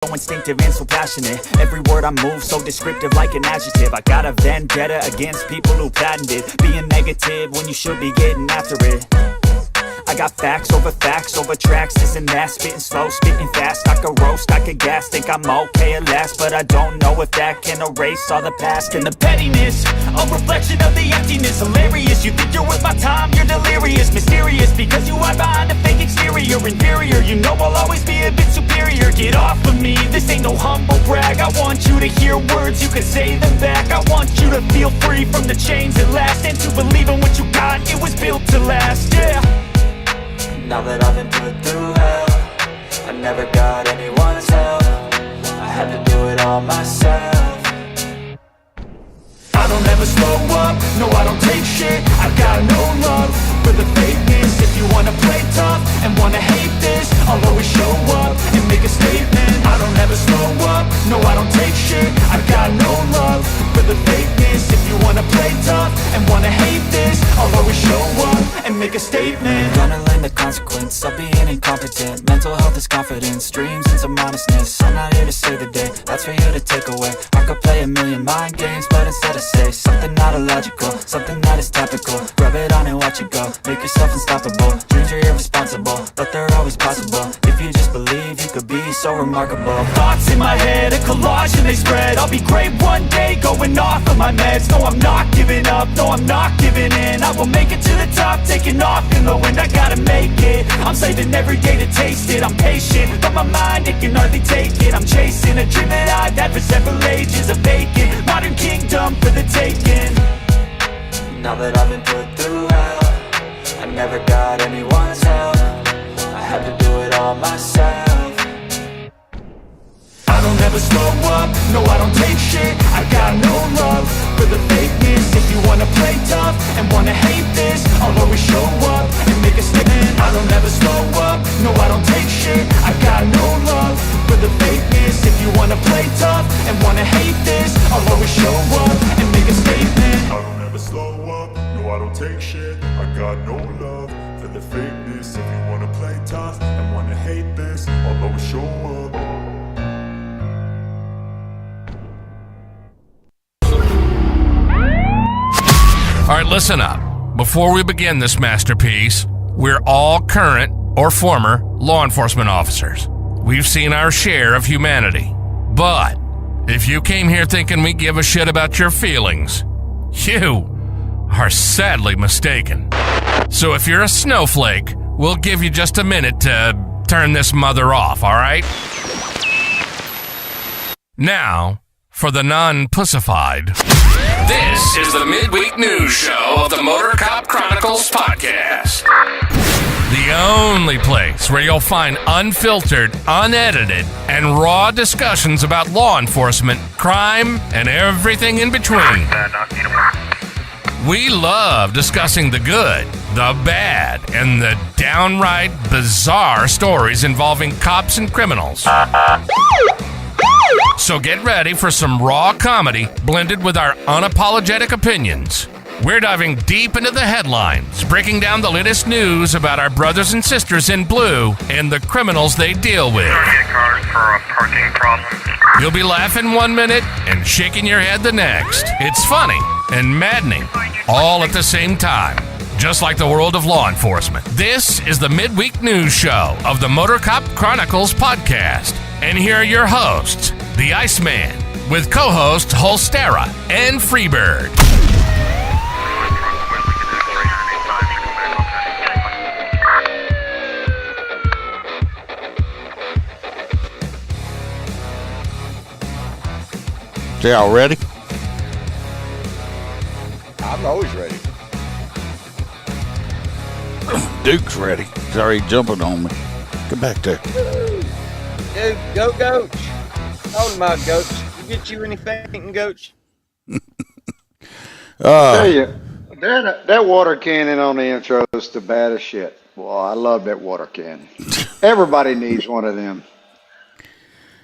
So instinctive and so passionate. Every word I move so descriptive like an adjective. I got a vendetta against people who patented being negative when you should be getting after it. I got facts over tracks, this and that. Spitting slow, spitting fast. I could roast, I could gas. Think I'm okay at last, but I don't know if that can erase all the past. And the pettiness, a reflection of the emptiness. Hilarious, you think you're worth my time, you're delirious. Mysterious, because you hide behind a fake exterior. Inferior, you know I'll always be a bit superior. Get off of me, this ain't no humble brag. I want you to hear words, you can say them back. I want you to feel free from the chains at last, and to believe in what you got, it was built to last, yeah. Now that I've been put through hell, I never got anyone's help. I had to do it all myself. I don't ever slow up, no I don't take shit. I've got no love for the fakeness. If you wanna play tough and wanna hate this, I'll always show up and make a statement. I don't ever slow up, no I don't take shit. I've got no love for the fakeness. If you wanna play tough and wanna hate this, I'll always show up and make a statement. Gonna learn the consequence of being incompetent. Mental health is confidence, dreams and some honestness. I'm not here to save the day, that's for you to take away. I could play a million mind games, but instead I say something not illogical, something that is topical. Rub it on and watch it go, make yourself unstoppable. Dreams are irresponsible, but they're always possible. If you just believe, you could be so remarkable. Thoughts in my head, a collage and they spread. I'll be great one day, going off of my meds. No, I'm not giving up, no, I'm not giving in. I will make it to the top, taking off in the wind. I gotta make it, I'm saving every day to taste it. I'm patient, but my mind, it can hardly take it. I'm chasing a dream that I've had for several ages. A vacant, modern kingdom for the taking. Now that I've been put through hell, I never got anyone's help. I had to do it all myself. I don't ever slow up, no I don't take shit. I got no love for the fakeness. If you wanna play tough and wanna hate this, I'll always show up and make a statement. I don't ever slow up, no I don't take shit. I got no love for the fakeness. If you wanna play tough and wanna hate this, I'll always show up and make a statement. I don't ever slow up, no I don't take shit. I got no love for the fakeness. If you wanna play tough and wanna hate this, I'll always show up. All right, listen up. Before we begin this masterpiece, we're all current or former law enforcement officers. We've seen our share of humanity. But if you came here thinking we give a shit about your feelings, you are sadly mistaken. So if you're a snowflake, we'll give you just a minute to turn this mother off, all right? Now, for the non-pussified. This is the midweek news show of the Motorcop Chronicles podcast. The only place where you'll find unfiltered, unedited, and raw discussions about law enforcement, crime, and everything in between. We love discussing the good, the bad, and the downright bizarre stories involving cops and criminals. So get ready for some raw comedy blended with our unapologetic opinions. We're diving deep into the headlines, breaking down the latest news about our brothers and sisters in blue and the criminals they deal with. Cars for a parking problem. You'll be laughing one minute and shaking your head the next. It's funny and maddening, all at the same time. Just like the world of law enforcement. This is the midweek news show of the Motorcop Chronicles podcast. And here are your hosts, the Iceman, with co-hosts Holstera and Freebird. So y'all ready? I'm always ready. Duke's ready. He's already jumping on me. Get back there. Dude, go Goats. Hold him out, Goats. Get you any fainting, Goats? Tell you, that water cannon on the intro is the baddest shit. Well, I love that water cannon. Everybody needs one of them.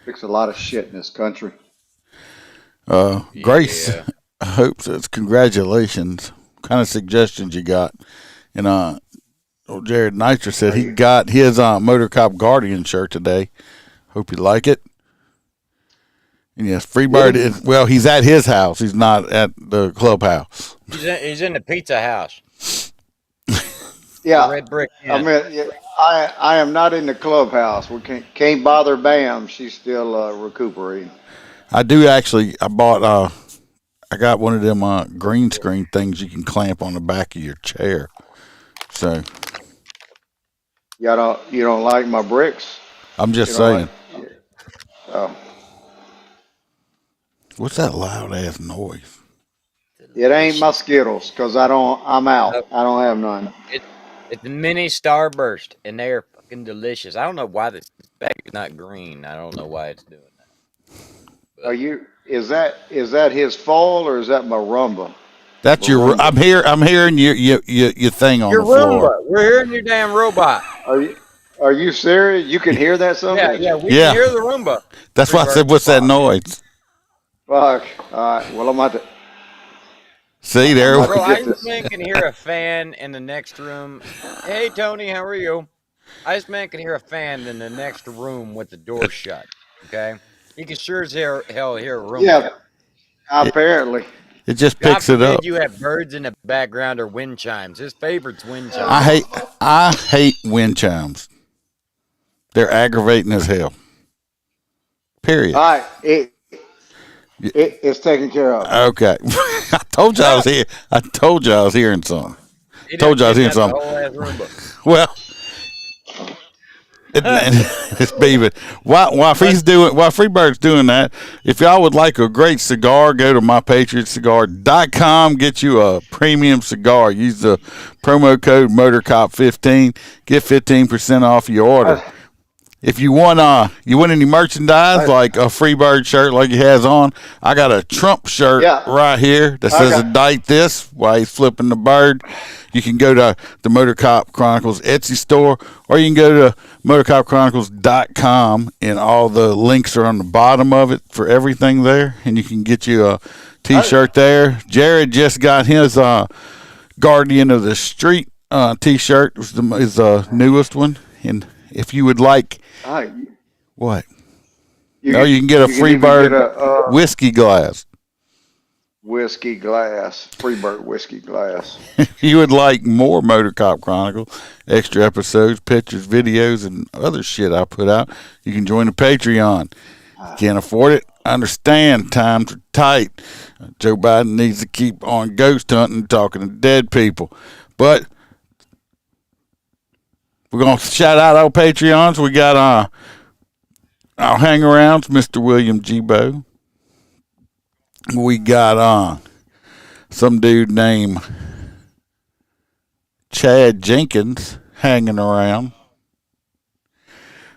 Fix a lot of shit in this country. Grace, I hope so. Congratulations. What kind of suggestions you got? And Jared Nitro said he got his Motorcop Guardian shirt today. Hope you like it. And yes, Freebird is, well, he's at his house. He's not at the clubhouse. He's in the pizza house. Yeah. Red Brick I Inn. mean, I am not in the clubhouse. We can't bother Bam. She's still recuperating. I do actually. I bought. I got one of them green screen things you can clamp on the back of your chair. So You don't like my bricks? I'm just You don't saying. like- Oh, What's that loud ass noise? it ain't my Skittles because I'm out. I don't have none. It's a mini Starburst, and they're fucking delicious. I don't know why this bag is not green. I don't know why it's doing that. Is that his fall or is that my rumba? That's your. I'm hearing your thing on Your the floor. Roomba. We're hearing your damn robot. Are you serious? You can hear that something? Yeah, we Yeah. can hear the Roomba. That's why I said, "What's that noise?" Fuck. All right. Well, I'm about to. See there. Bro, get this. Iceman can hear a fan in the next room. Hey, Tony, how are you? Iceman can hear a fan in the next room with the door shut. Okay? He can sure as hell hear a room. Yeah. Apparently. It just God picks it forbid up. you have birds in the background or wind chimes. His favorite's wind chimes. I hate wind chimes. They're aggravating as hell. Period. All right. It's taken care of. Okay. I told you I was here. I told you I was hearing something. He Told you I was hearing done something. kidnapped the whole ass Roomba. Well, it's Beaver. While Freebird's doing that, if y'all would like a great cigar, go to mypatriotcigar.com. Get you a premium cigar. Use the promo code Motorcop15. Get 15% off your order. If you want any merchandise like a Freebird shirt like he has on, I got a Trump shirt right here that says "Indict this" while he's flipping the bird. You can go to the Motorcop Chronicles Etsy store, or you can go to motorcopchronicles.com, and all the links are on the bottom of it for everything there, and you can get you a T-shirt there. Jared just got his Guardian of the Street T-shirt. It was his newest one, and if you would like, what? You can get a Freebird whiskey glass. Whiskey glass. Freebird whiskey glass. If you would like more Motorcop Chronicles, extra episodes, pictures, videos, and other shit I put out, you can join the Patreon. Can't afford it? Understand, times are tight. Joe Biden needs to keep on ghost hunting and talking to dead people. But we're going to shout out our Patreons. We got our hang-arounds, Mr. William Gbo. We got some dude named Chad Jenkins hanging around.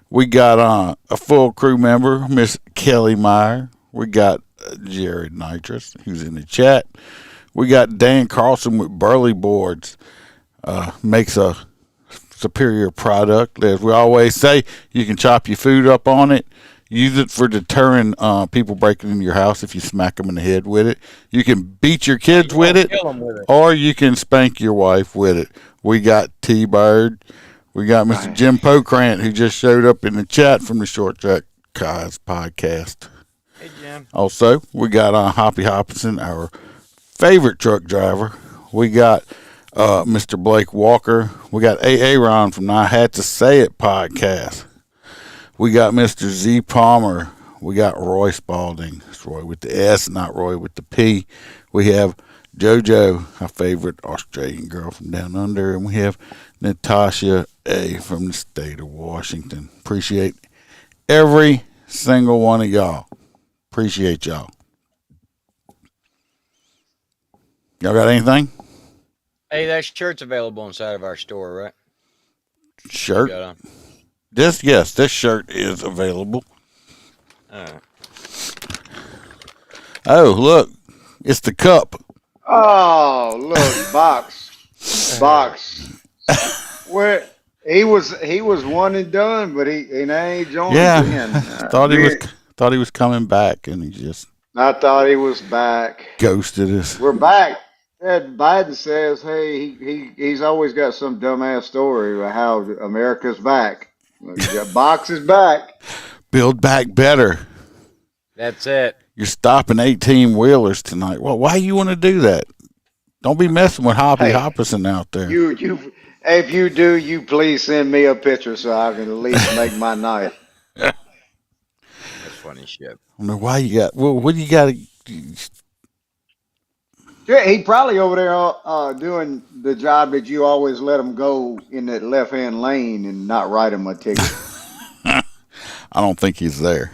We got a full crew member, Miss Kelly Meyer. We got Jared Nitrous, who's in the chat. We got Dan Carlson with Burley Boards. Makes a superior product. As we always say, you can chop your food up on it. Use it for deterring people breaking into your house if you smack them in the head with it. You can beat your kids with it, or you can spank your wife with it. We got T-Bird. We got Mr. Jim Pokrant, who just showed up in the chat from the Short Track Guys podcast. Hey, Jim. Also, we got Hoppy Hopkinson, our favorite truck driver. We got Mr. Blake Walker. We got Ron from I Had to Say It podcast. We got Mr. Z Palmer. We got Roy Spalding. It's Roy with the S, not Roy with the P. We have JoJo, our favorite Australian girl from down under. And we have Natasha A. from the state of Washington. Appreciate every single one of y'all. Appreciate y'all. Y'all got anything? Hey, that shirt's available inside of our store, right? Shirt? This shirt is available. Oh, look. It's the cup. Oh, look, box. Where he was one and done, but he ain't joined again. Thought he was coming back, and he just. I thought he was back. Ghosted us. We're back. Ed Biden says, hey, he's always got some dumbass story about how America's back. Box is back. Build back better. That's it. You're stopping 18 wheelers tonight. Well, why you want to do that? Don't be messing with Hoppy Hey, Hopperson out there. you, if you do, you please send me a picture so I can at least make my night. That's funny shit. I mean, why you got? Well, what do you got? Yeah, he probably over there doing the job that you always let him go in that left hand lane and not write him a ticket. I don't think he's there.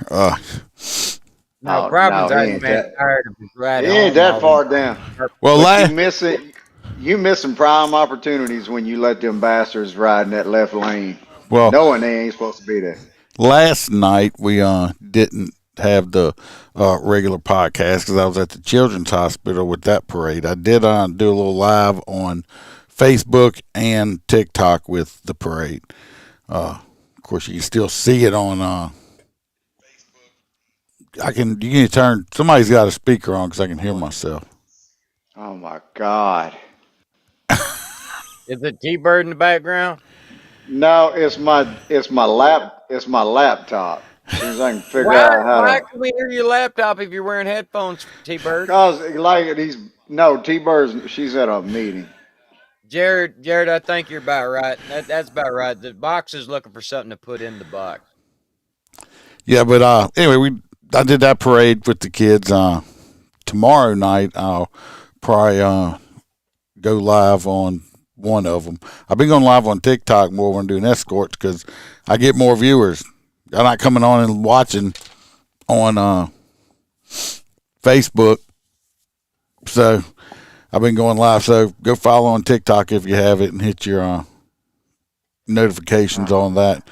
No, Oh problems. no, he Iceman ain't that. tired of his ride He ain't home. that all far these- down. Well, But you missing prime opportunities when you let them bastards ride in that left lane, well, knowing they ain't supposed to be there. last night we didn't have the regular podcast because I was at the Children's Hospital with that parade. I did do a little live on Facebook and TikTok with the parade. Of course, you can still see it on. You can turn. Somebody's got a speaker on because I can hear myself. Oh my God. Is it T-Bird in the background? No, it's my laptop. As soon as I can figure Why? out how Why to. can we hear your laptop if you're wearing headphones, T-Bird? Cause like these no T-Bird's she's at a meeting. Jared, I think you're about right. That's about right. The box is looking for something to put in the box. Yeah, but anyway, I did that parade with the kids. Tomorrow night I'll probably go live on one of them. I've been going live on TikTok more when I'm doing escorts because I get more viewers. I'm not coming on and watching on Facebook. So I've been going live. So go follow on TikTok if you have it and hit your notifications on that.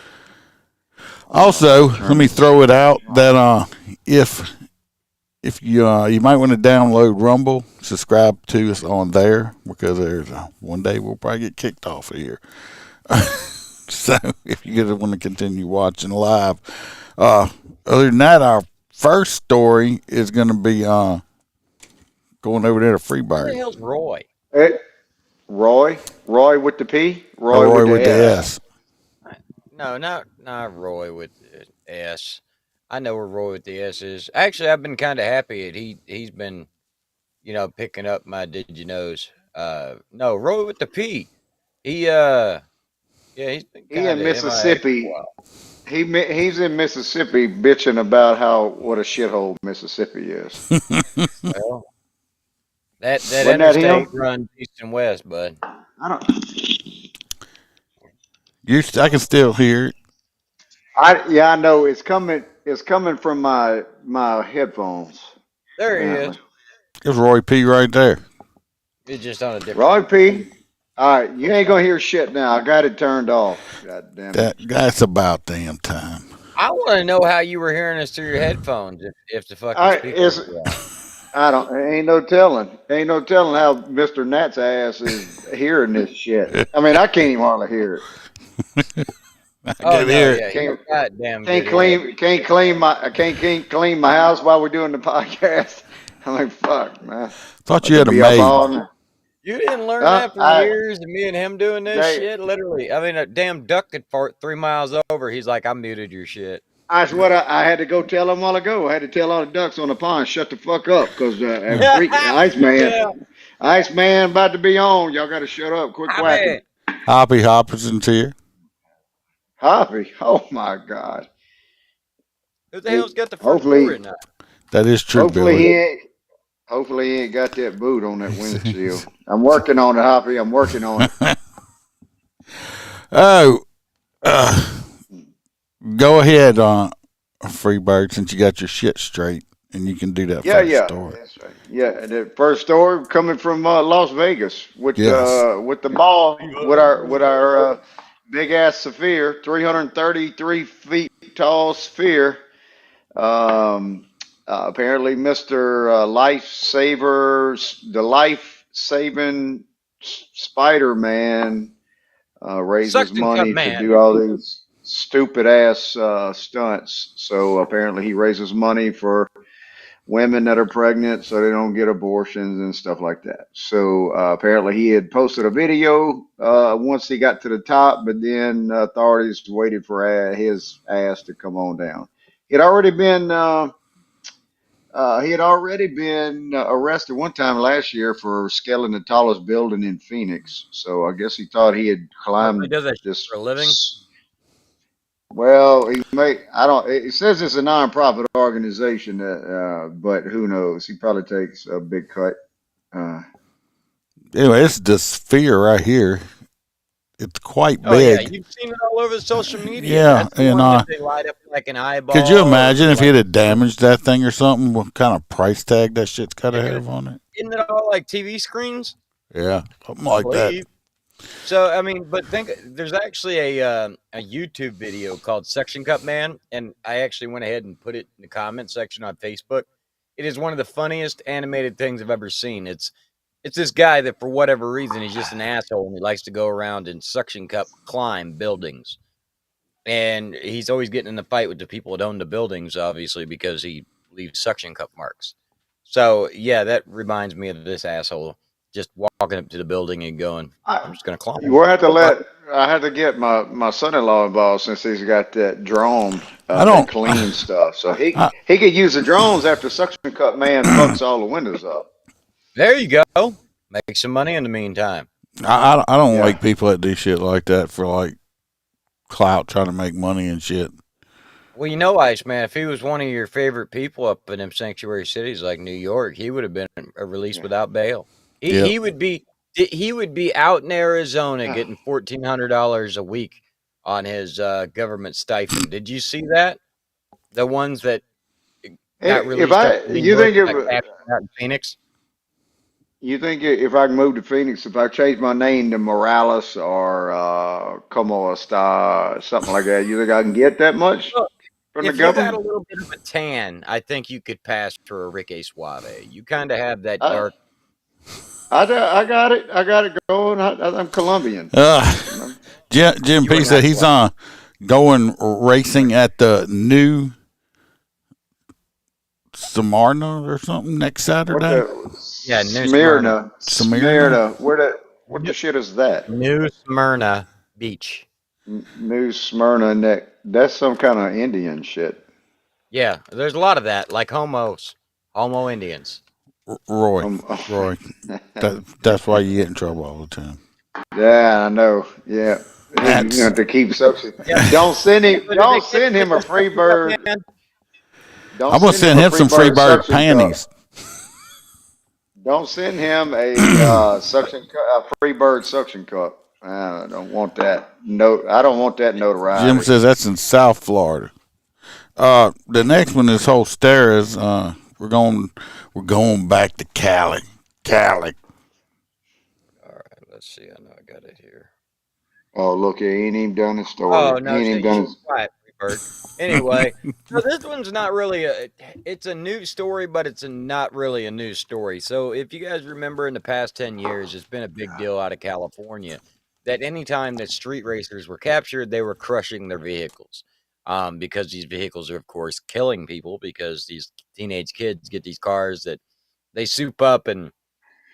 Also, let me throw it out that if you might want to download Rumble, subscribe to us on there because there's one day we'll probably get kicked off of here. So if you guys want to continue watching live, other than that, our first story is going to be going over there to Who the Freebird. hell's Roy? Hey, Roy with the P, Roy with the S. S. No, not Roy with the S. I know where Roy with the S is. Actually, I've been kind of happy that he's been, picking up my did you knows. No, Roy with the P. He yeah, he's been He kind in of MIA for a Mississippi. while. He's in Mississippi bitching about what a shithole Mississippi is. Well, that Wasn't that interstate him? runs east and west, bud. I don't. I can still hear it. I know it's coming. It's coming from my headphones. There he is. Apparently, There's Roy P right there. He's just on a different. Roy P. All right, you ain't gonna hear shit now. I got it turned off. God damn it. That's about damn time. I want to know how you were hearing us through your headphones if the fucking All right, speakers it's. were out. I don't. Ain't no telling. Ain't no telling how Mr. Nat's ass is hearing this shit. I mean, I can't even hardly hear it. I Oh can no, hear it. yeah, Can't he's goddamn can't good at it. can't clean my house while we're doing the podcast. I'm like, fuck, man. Thought I you had could a be up maid. all night. You didn't learn Huh? that from years of me and him doing this They, shit. Literally, I mean, a damn duck could fart 3 miles over. He's like, I muted your shit. That's what I had to go tell them a while ago. I had to tell all the ducks on the pond, shut the fuck up, because Yeah, Iceman about to be on. Y'all got to shut up. Quit I quacking. bet. Hoppy Hopperson's here. Hoppy. Oh my God. Who the hell's got the front door Hopefully, at night? That is true, hopefully Billy. he ain't. Hopefully he ain't got that boot on that windshield. I'm working on it, Hoppy. I'm working on it. Oh, go ahead, Freebird, since you got your shit straight, and you can do that Yeah, first yeah, story. that's right. Yeah, and the first story coming from Las Vegas with Yes. with the ball with our big ass sphere, 333 feet tall sphere. Apparently, Mister Lifesaver, the life saving Spider Man, raises Suction cup money to man. do all these stupid ass stunts. So apparently, he raises money for women that are pregnant so they don't get abortions and stuff like that. So apparently he had posted a video once he got to the top, but then authorities waited for his ass to come on down. It already been He had already been arrested one time last year for scaling the tallest building in Phoenix. So I guess he thought he had Oh, so he climbed does that shit for a living. this. Well, he may. I don't. It says it's a nonprofit organization, but who knows? He probably takes a big cut. Uh, Anyway, it's the sphere right here. It's quite Oh yeah, big. you've seen it all over social media. Yeah, That's the and one that they light up like an eyeball. could you imagine if like, he'd have damaged that thing or something? What kind of price tag that shit's got to have on it? isn't it all like TV screens? Yeah, something like that. Believe. So I mean, but think there's actually a YouTube video called Suction Cup Man, and I actually went ahead and put it in the comment section on Facebook. It is one of the funniest animated things I've ever seen. It's this guy that for whatever reason he's just an asshole and he likes to go around and suction cup climb buildings. And he's always getting in a fight with the people that own the buildings, obviously, because he leaves suction cup marks. So yeah, that reminds me of this asshole just walking up to the building and going, I'm just gonna climb. You will have to let. I had to get my son-in-law involved since he's got that drone that cleans stuff. So he could use the drones after Suction Cup Man fucks all the windows up. There you go. Make some money in the meantime. I don't like people that do shit like that for like clout, trying to make money and shit. Well, you know, Iceman, if he was one of your favorite people up in them sanctuary cities like New York, he would have been released without bail. He would be out in Arizona getting $1,400 a week on his government stipend. Did you see that? The ones that got released. Out in Phoenix. You think if I can move to Phoenix, if I change my name to Morales or Como Esta, something like that, you think I can get that much from the If you had government? a little bit of a tan, I think you could pass for a Ricky Suave. You kind of have that dark. I got it. I got it going. I'm Colombian. Jim P said he's going racing at the new Smyrna or something next Saturday. New Smyrna. What the shit is that? New Smyrna Beach. New Smyrna. That's some kind of Indian shit. Yeah, there's a lot of that, like Homo Indians. Roy, that's why you get in trouble all the time. Yeah, I know. Yeah, to keep suction. Yeah. Don't send him a free bird. I'm gonna send him some free bird panties. Don't send him a free bird suction cup. I don't want that. No, I don't want that notoriety. Jim says that's in South Florida. The next one is Holstera's. We're going back to Cali. All right, let's see. I know I got it here. Oh, look, he ain't even done his story. Oh no, he ain't done his... quiet, bird. Anyway, so this one's not really it's a news story, but it's not really a news story. So if you guys remember in the past 10 years, it's been a big deal out of California that anytime that street racers were captured, they were crushing their vehicles. Because these vehicles are, of course, killing people because these teenage kids get these cars that they soup up and,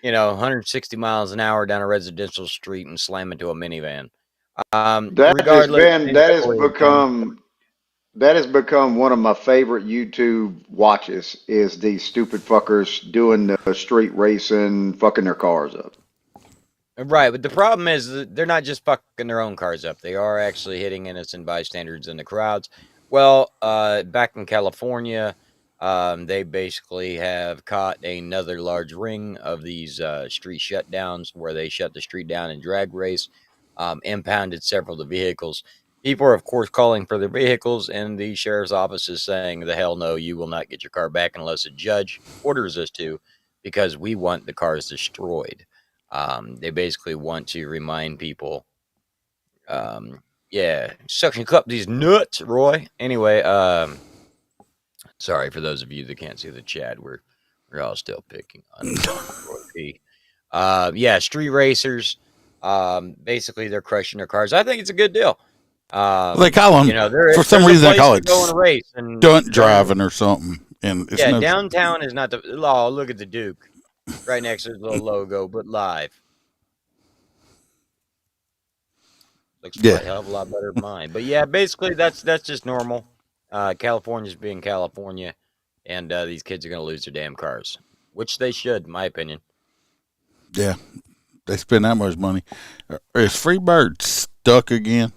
160 miles an hour down a residential street and slam into a minivan. That has become one of my favorite YouTube watches is these stupid fuckers doing the street racing, fucking their cars up. Right, but the problem is that they're not just fucking their own cars up. They are actually hitting innocent bystanders in the crowds. Well, back in California, they basically have caught another large ring of these street shutdowns where they shut the street down and drag race, impounded several of the vehicles. People are, of course, calling for their vehicles, and the sheriff's office is saying, the hell no, you will not get your car back unless a judge orders us to, because we want the cars destroyed. They basically want to remind people, suction cup these nuts, Roy. Anyway, sorry for those of you that can't see the chat. We're all still picking on Roy P. Street racers. Basically, they're crushing their cars. I think it's a good deal. They call them for some reason. They call it stunt driving or something. And it's downtown is not the law. Look at the Duke. Right next to his little logo, but live. Looks a hell of a lot better than mine. But yeah, basically that's just normal. California's being California. and these kids are going to lose their damn cars, which they should, in my opinion. Yeah, they spend that much money. Is Freebird stuck again?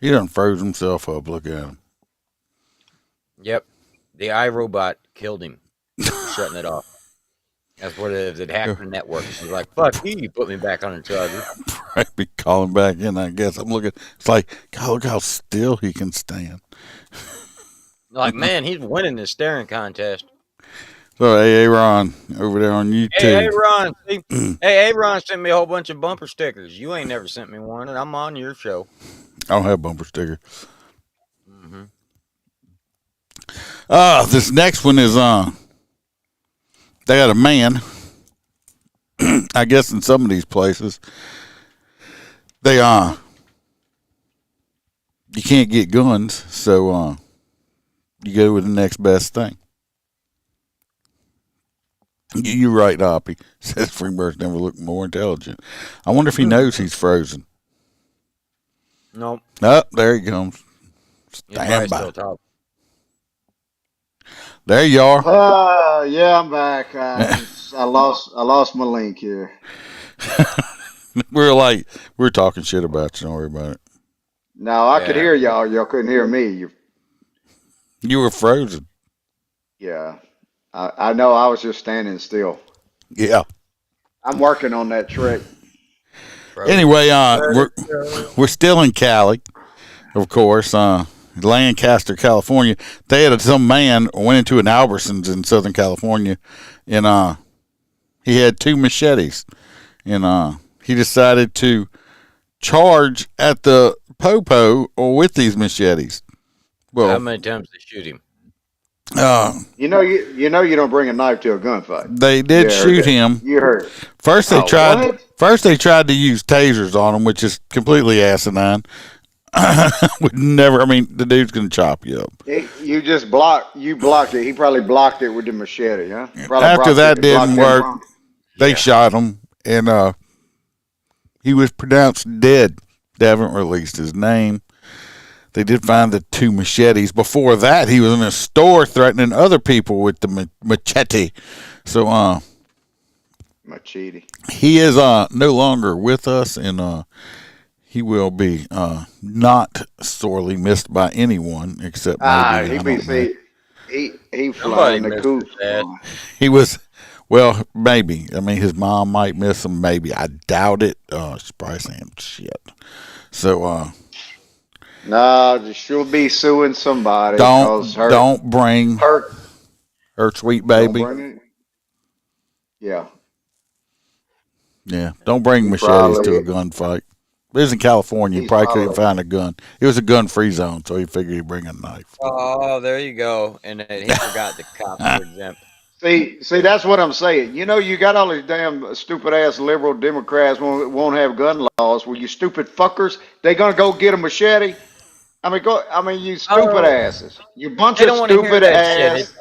He done froze himself up. Look at him. Yep, the iRobot killed him, shutting it off. That's what it is. It hacked the network. He's like, fuck you put me back on the charger. Probably calling back in, I guess. I'm looking. It's like, God, look how still he can stand. Like, man, he's winning this staring contest. So, hey, Ron, over there on YouTube. Hey, Ron. Hey, Ron sent me a whole bunch of bumper stickers. You ain't never sent me one, and I'm on your show. I don't have bumper sticker. Mm-hmm. This next one is, they got a man, I guess in some of these places, they, you can't get guns, so, you go with the next best thing. You're right, Hoppy. Says Freebird's never looked more intelligent. I wonder if he knows he's frozen. Nope. Oh, there he comes. He's Stand by. still top. There you are. Yeah, I'm back. I lost my link here. We're talking shit about you. Don't worry about it. No, I could hear y'all. Y'all couldn't hear me. You were frozen. Yeah. I know I was just standing still. Yeah. I'm working on that trick. Anyway, we're still in Cali, of course. Lancaster, California. They had some man went into an Albertsons in Southern California, and he had 2 machetes, and he decided to charge at the popo with these machetes. Well, how many times did they shoot him? You know you don't bring a knife to a gunfight. They did shoot him. You heard. First they tried. What? First they tried to use tasers on him, which is completely asinine. Would never. I mean, the dude's gonna chop you up. You just blocked it. He probably blocked it with the machete, huh? After that didn't work, they shot him, and he was pronounced dead. They haven't released his name. They did find the 2 machetes. Before that, he was in a store threatening other people with the machete. So, machete. He is no longer with us, and he will be not sorely missed by anyone except maybe. He flying the coop. He was, well, maybe. I mean, his mom might miss him. Maybe. I doubt it. She's probably saying shit. So, nah, she'll be suing somebody. Don't bring her sweet baby. Yeah. Yeah. Don't bring machetes to a gunfight. It was in California. You probably couldn't find a gun. It was a gun-free zone, so he figured he'd bring a knife. Oh, there you go. And he forgot the cops were exempt. See, that's what I'm saying. You know, you got all these damn stupid-ass liberal Democrats won't have gun laws. Well, you stupid fuckers, they gonna go get a machete? You stupid asses. You bunch of stupid ass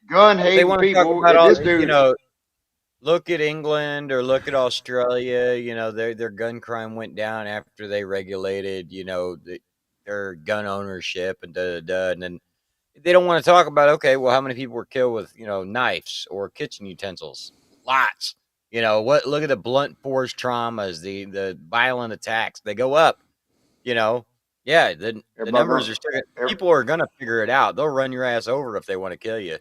gun-hating people. This dude, look at England or look at Australia. You know, their gun crime went down after they regulated, their gun ownership and and then they don't want to talk about, okay, well, how many people were killed with, knives or kitchen utensils? Lots. Look at the blunt force traumas, the violent attacks. They go up, Yeah, the numbers are still, people are going to figure it out. They'll run your ass over if they want to kill you.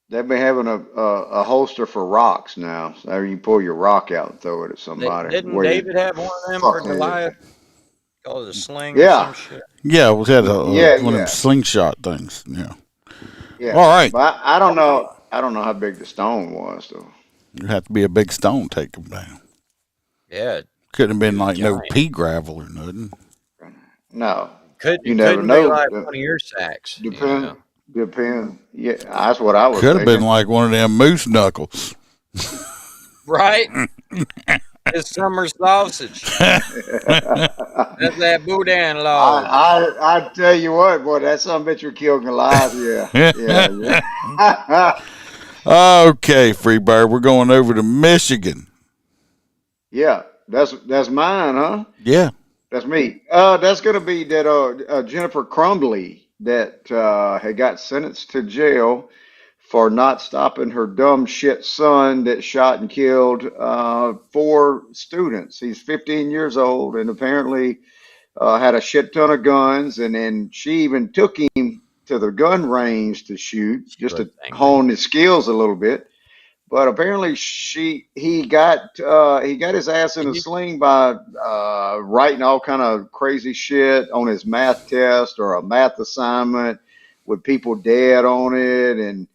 They've been having a holster for rocks now. So you pull your rock out and throw it at somebody. Didn't David have one of them for Goliath? Called it a sling yeah. or some shit? Yeah, we had one of them slingshot things. Yeah. Yeah. All right. But I don't know how big the stone was, though. It'd have to be a big stone to take them down. Yeah. Couldn't have been like no pea gravel or nothing. No. You never know. Be like one of your sacks. Depend. Yeah, that's what I was Could have been like one of them moose knuckles. Right? It's summer sausage. That's that boudin log. I tell you what, boy, that son of a bitch would kill Goliath. Yeah. Okay, Freebird, we're going over to Michigan. Yeah, that's mine, huh? Yeah. That's me. That's gonna be that Jennifer Crumbley that had got sentenced to jail for not stopping her dumb shit son that shot and killed four students. He's 15 years old and apparently had a shit ton of guns. And then she even took him to the gun range to shoot She just was to angry. hone his skills a little bit. But apparently he got his ass in a sling by writing all kind of crazy shit on his math test or a math assignment with people dead on it, and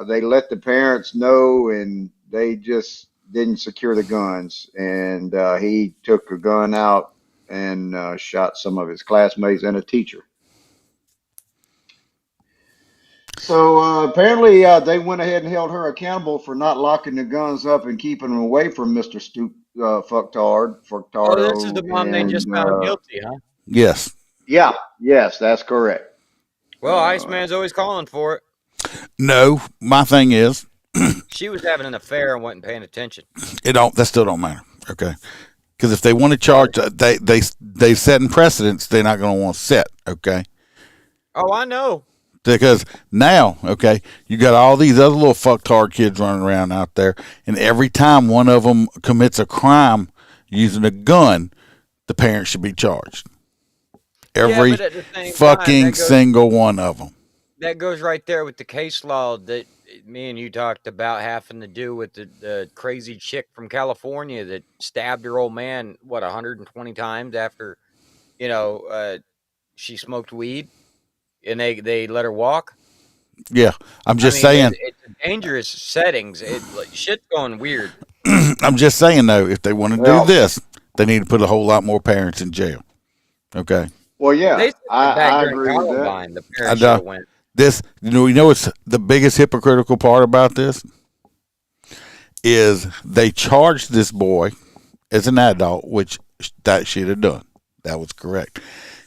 they let the parents know, and they just didn't secure the guns, and he took a gun out and shot some of his classmates and a teacher. So apparently they went ahead and held her accountable for not locking the guns up and keeping them away from Mr. Oh, this is the Fuctardo, one they just and found guilty, huh? Yes. yeah, yes, that's correct. Well, Iceman's always calling for it. No, my thing is, She was having an affair and wasn't paying attention. that still don't matter. Okay. Because if they want to charge, they setting precedents they're not going to want to set. Okay. Oh, I know. Because now, okay, you got all these other little fucktard kids running around out there, and every time one of them commits a crime using a gun, the parents should be charged. Every but at the same time, fucking single one of them. That goes right there with the case law that me and you talked about having to do with the crazy chick from California that stabbed her old man, 120 times after, she smoked weed, and they let her walk. Yeah, I'm just saying. It's dangerous settings. Shit's going weird. I'm just saying, though, if they want to do this, they need to put a whole lot more parents in jail. Okay. Well, yeah, They I agree with that. Columbine, the parents should have went. This, what's the biggest hypocritical part about this is they charged this boy as an adult, which that should have done. That was correct.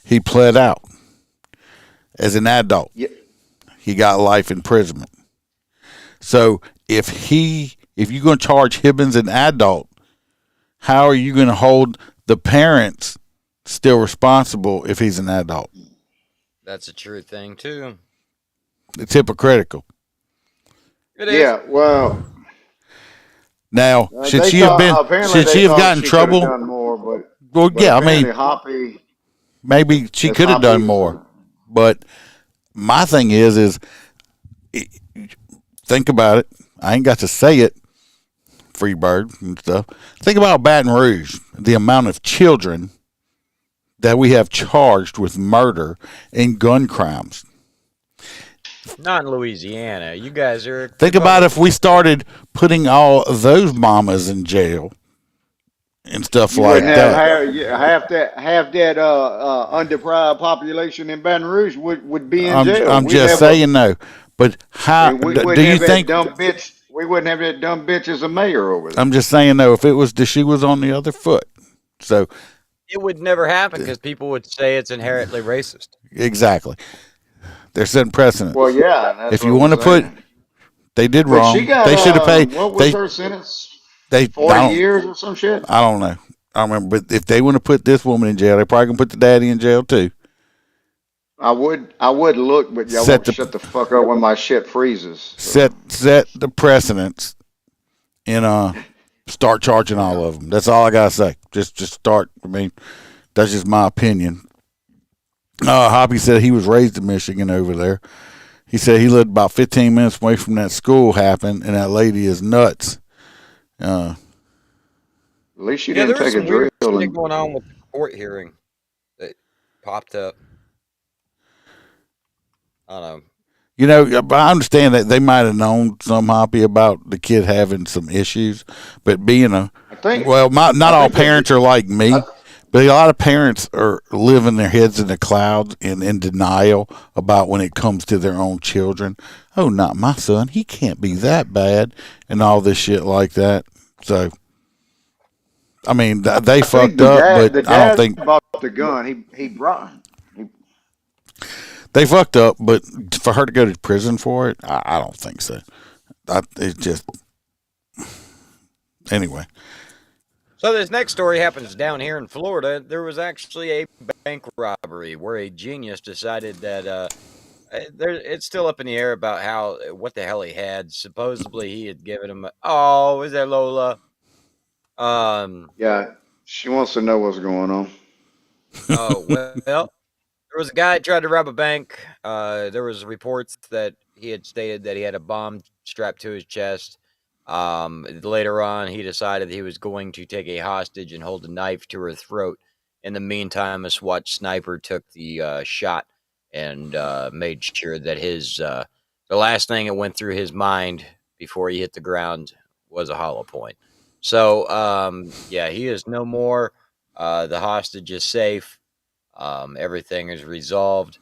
He pled out as an adult. Yeah. He got life imprisonment. So if you're going to charge him as an adult, how are you going to hold the parents still responsible if he's an adult? That's a true thing too. It's hypocritical. It is. Yeah, well, Now, should she have gotten in trouble? Done more, Well, but yeah, I mean, Hoppy, maybe she could have done more. But my thing is think about it. I ain't got to say it, Freebird and stuff. Think about Baton Rouge, the amount of children that we have charged with murder and gun crimes. Not in Louisiana. You guys are. Think about if we started putting all of those mamas in jail and stuff like that. Half that undeprived population in Baton Rouge would be in jail. I'm just saying, no. But how do you think? We wouldn't have that dumb bitch as a mayor over there. I'm just saying, though, if it was she was on the other foot, so it would never happen because people would say it's inherently racist. Exactly. They're setting precedent. Well, yeah. If you want to put, they did wrong. They should have paid. What was her sentence? 40 years or some shit? I don't know. I don't remember. But if they want to put this woman in jail, they probably can put the daddy in jail too. I would look, but y'all won't shut the fuck up when my shit freezes. So. Set the precedents and start charging all of them. That's all I gotta say. Just start. I mean, that's just my opinion. Hoppy said he was raised in Michigan over there. He said he lived about 15 minutes away from that school happened, and that lady is nuts. At least she didn't take a drill. There was going on with the court hearing that popped up. I don't know. I understand that they might have known some, Hoppy, about the kid having some issues, but being not all parents are like me. But a lot of parents are living their heads in the clouds and in denial about when it comes to their own children. Oh, not my son. He can't be that bad and all this shit like that. So, I mean, they fucked up, but I don't think about the gun. He brought. They fucked up, but for her to go to prison for it, I don't think so. It's just anyway. So this next story happens down here in Florida. There was actually a bank robbery where a genius decided that it's still up in the air about what the hell he had. Supposedly he had given him. Oh, is that Lola? Yeah, she wants to know what's going on. Oh well, there was a guy tried to rob a bank. There was reports that he had stated that he had a bomb strapped to his chest. Later on, he decided he was going to take a hostage and hold a knife to her throat. In the meantime, a SWAT sniper took the shot and made sure that the last thing that went through his mind before he hit the ground was a hollow point. So, yeah, he is no more. The hostage is safe. Everything is resolved.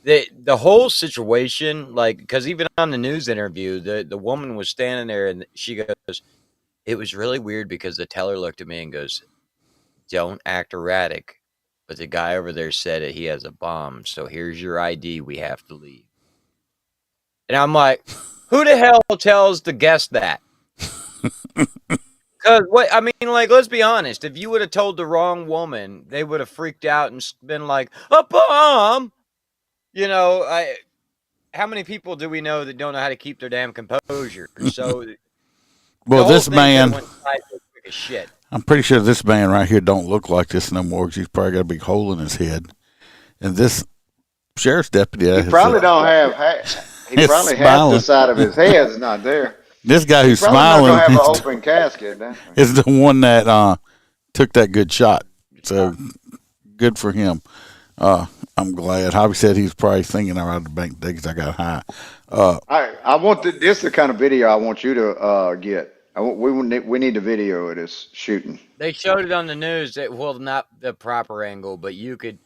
The whole situation, like, because even on the news interview, the woman was standing there and she goes, it was really weird because the teller looked at me and goes, don't act erratic. But the guy over there said that he has a bomb. So here's your ID. We have to leave. And I'm like, who the hell tells the guest that? Because what I mean, like, let's be honest. If you would have told the wrong woman, they would have freaked out and been like, a bomb. You know, how many people do we know that don't know how to keep their damn composure? So, Well, this man, went quick as shit. I'm pretty sure this man right here don't look like this no more because he's probably got a big hole in his head. And this sheriff's deputy, He probably don't have. He probably half the side of his head is not there. This guy who's Probably smiling not gonna have an open casket. is the one that took that good shot. So good for him. I'm glad. Hobby said he was probably thinking I robbed the bank today because I got high. I want this is the kind of video I want you to get. We need the video of this shooting. They showed it on the news. Well, not the proper angle, but you could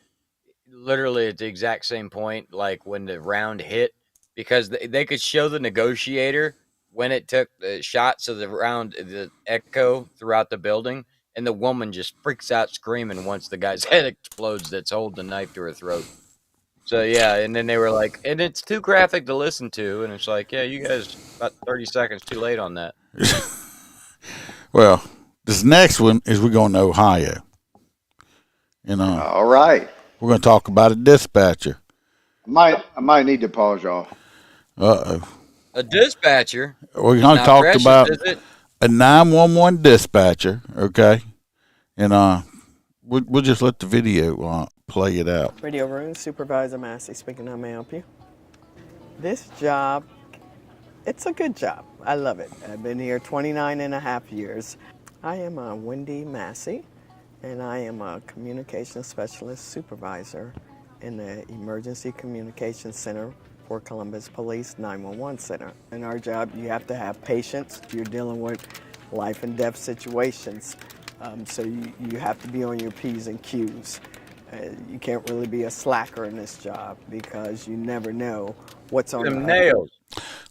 literally at the exact same point, like when the round hit, because they could show the negotiator when it took the shots of the echo throughout the building, and the woman just freaks out screaming once the guy's head explodes that's holding the knife to her throat. So, yeah, and then they were like, and it's too graphic to listen to, and it's like, yeah, you guys about 30 seconds too late on that. Well, this next one is we're going to Ohio. And all right. We're going to talk about a dispatcher. I might need to pause y'all. Uh-oh. A dispatcher? We're going to talk about a 911 dispatcher, okay? And we'll just let the video play it out. Radio Room, Supervisor Massey speaking. How may I help you? This job, it's a good job. I love it. I've been here 29 and a half years. I am Wendy Massey, and I am a communications specialist supervisor in the Emergency Communications Center for Columbus Police 911 Center. In our job, you have to have patience. You're dealing with life and death situations, so you have to be on your P's and Q's. You can't really be a slacker in this job because you never know what's on them nails.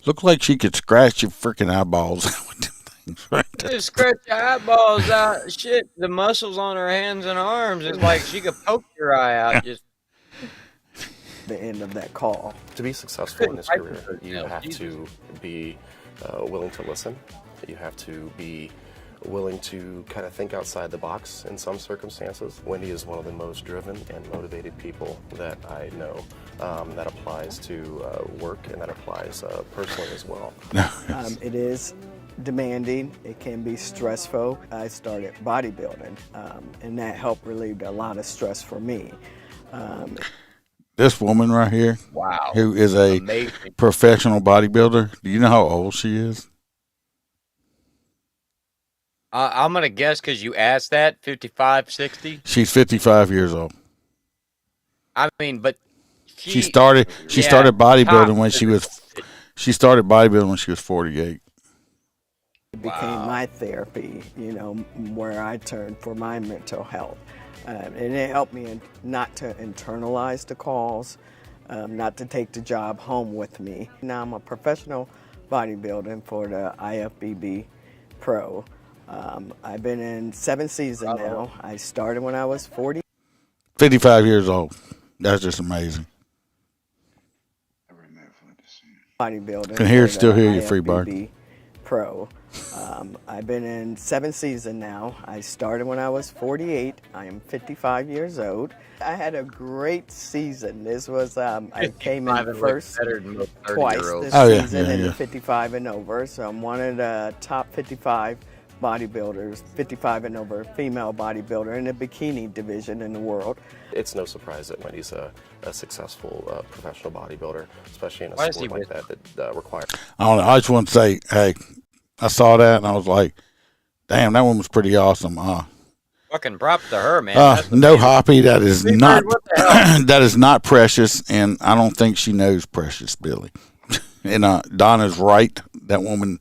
Look like she could scratch your freaking eyeballs out with them things, right? Just scratch your eyeballs out. Shit, the muscles on her hands and arms, it's like she could poke your eye out. Just the end of that call. To be successful in this career, you have to be willing to listen. You have to be willing to kind of think outside the box in some circumstances. Wendy is one of the most driven and motivated people that I know. That applies to work and that applies personally as well. It is demanding. It can be stressful. I started bodybuilding, and that helped relieve a lot of stress for me. This woman right here, wow, who is a amazing professional bodybuilder, do you know how old she is? I'm going to guess because you asked that, 55, 60? She's 55 years old. I mean, but she started bodybuilding when she was 48. It became my therapy, where I turned for my mental health. And it helped me not to internalize the calls, not to take the job home with me. Now I'm a professional bodybuilder for the IFBB Pro. I've been in 7 seasons now. I started when I was 40. 55 years old. That's just amazing. Bodybuilding. Can still hear you, Freebird. pro. I've been in 7 seasons now. I started when I was 48. I am 55 years old. I had a great season. This was, I came in first twice this season in the 55 and over. So I'm one of the top 55 bodybuilders, 55 and over female bodybuilder in the bikini division in the world. It's no surprise that Wendy's a successful professional bodybuilder, especially in a sport like that requires. I don't know. I just want to say, hey, I saw that and I was like, damn, that one was pretty awesome. Fucking props to her, man. No Hoppy, that is not that is not Precious, and I don't think she knows Precious, Billy. And Donna's right. That woman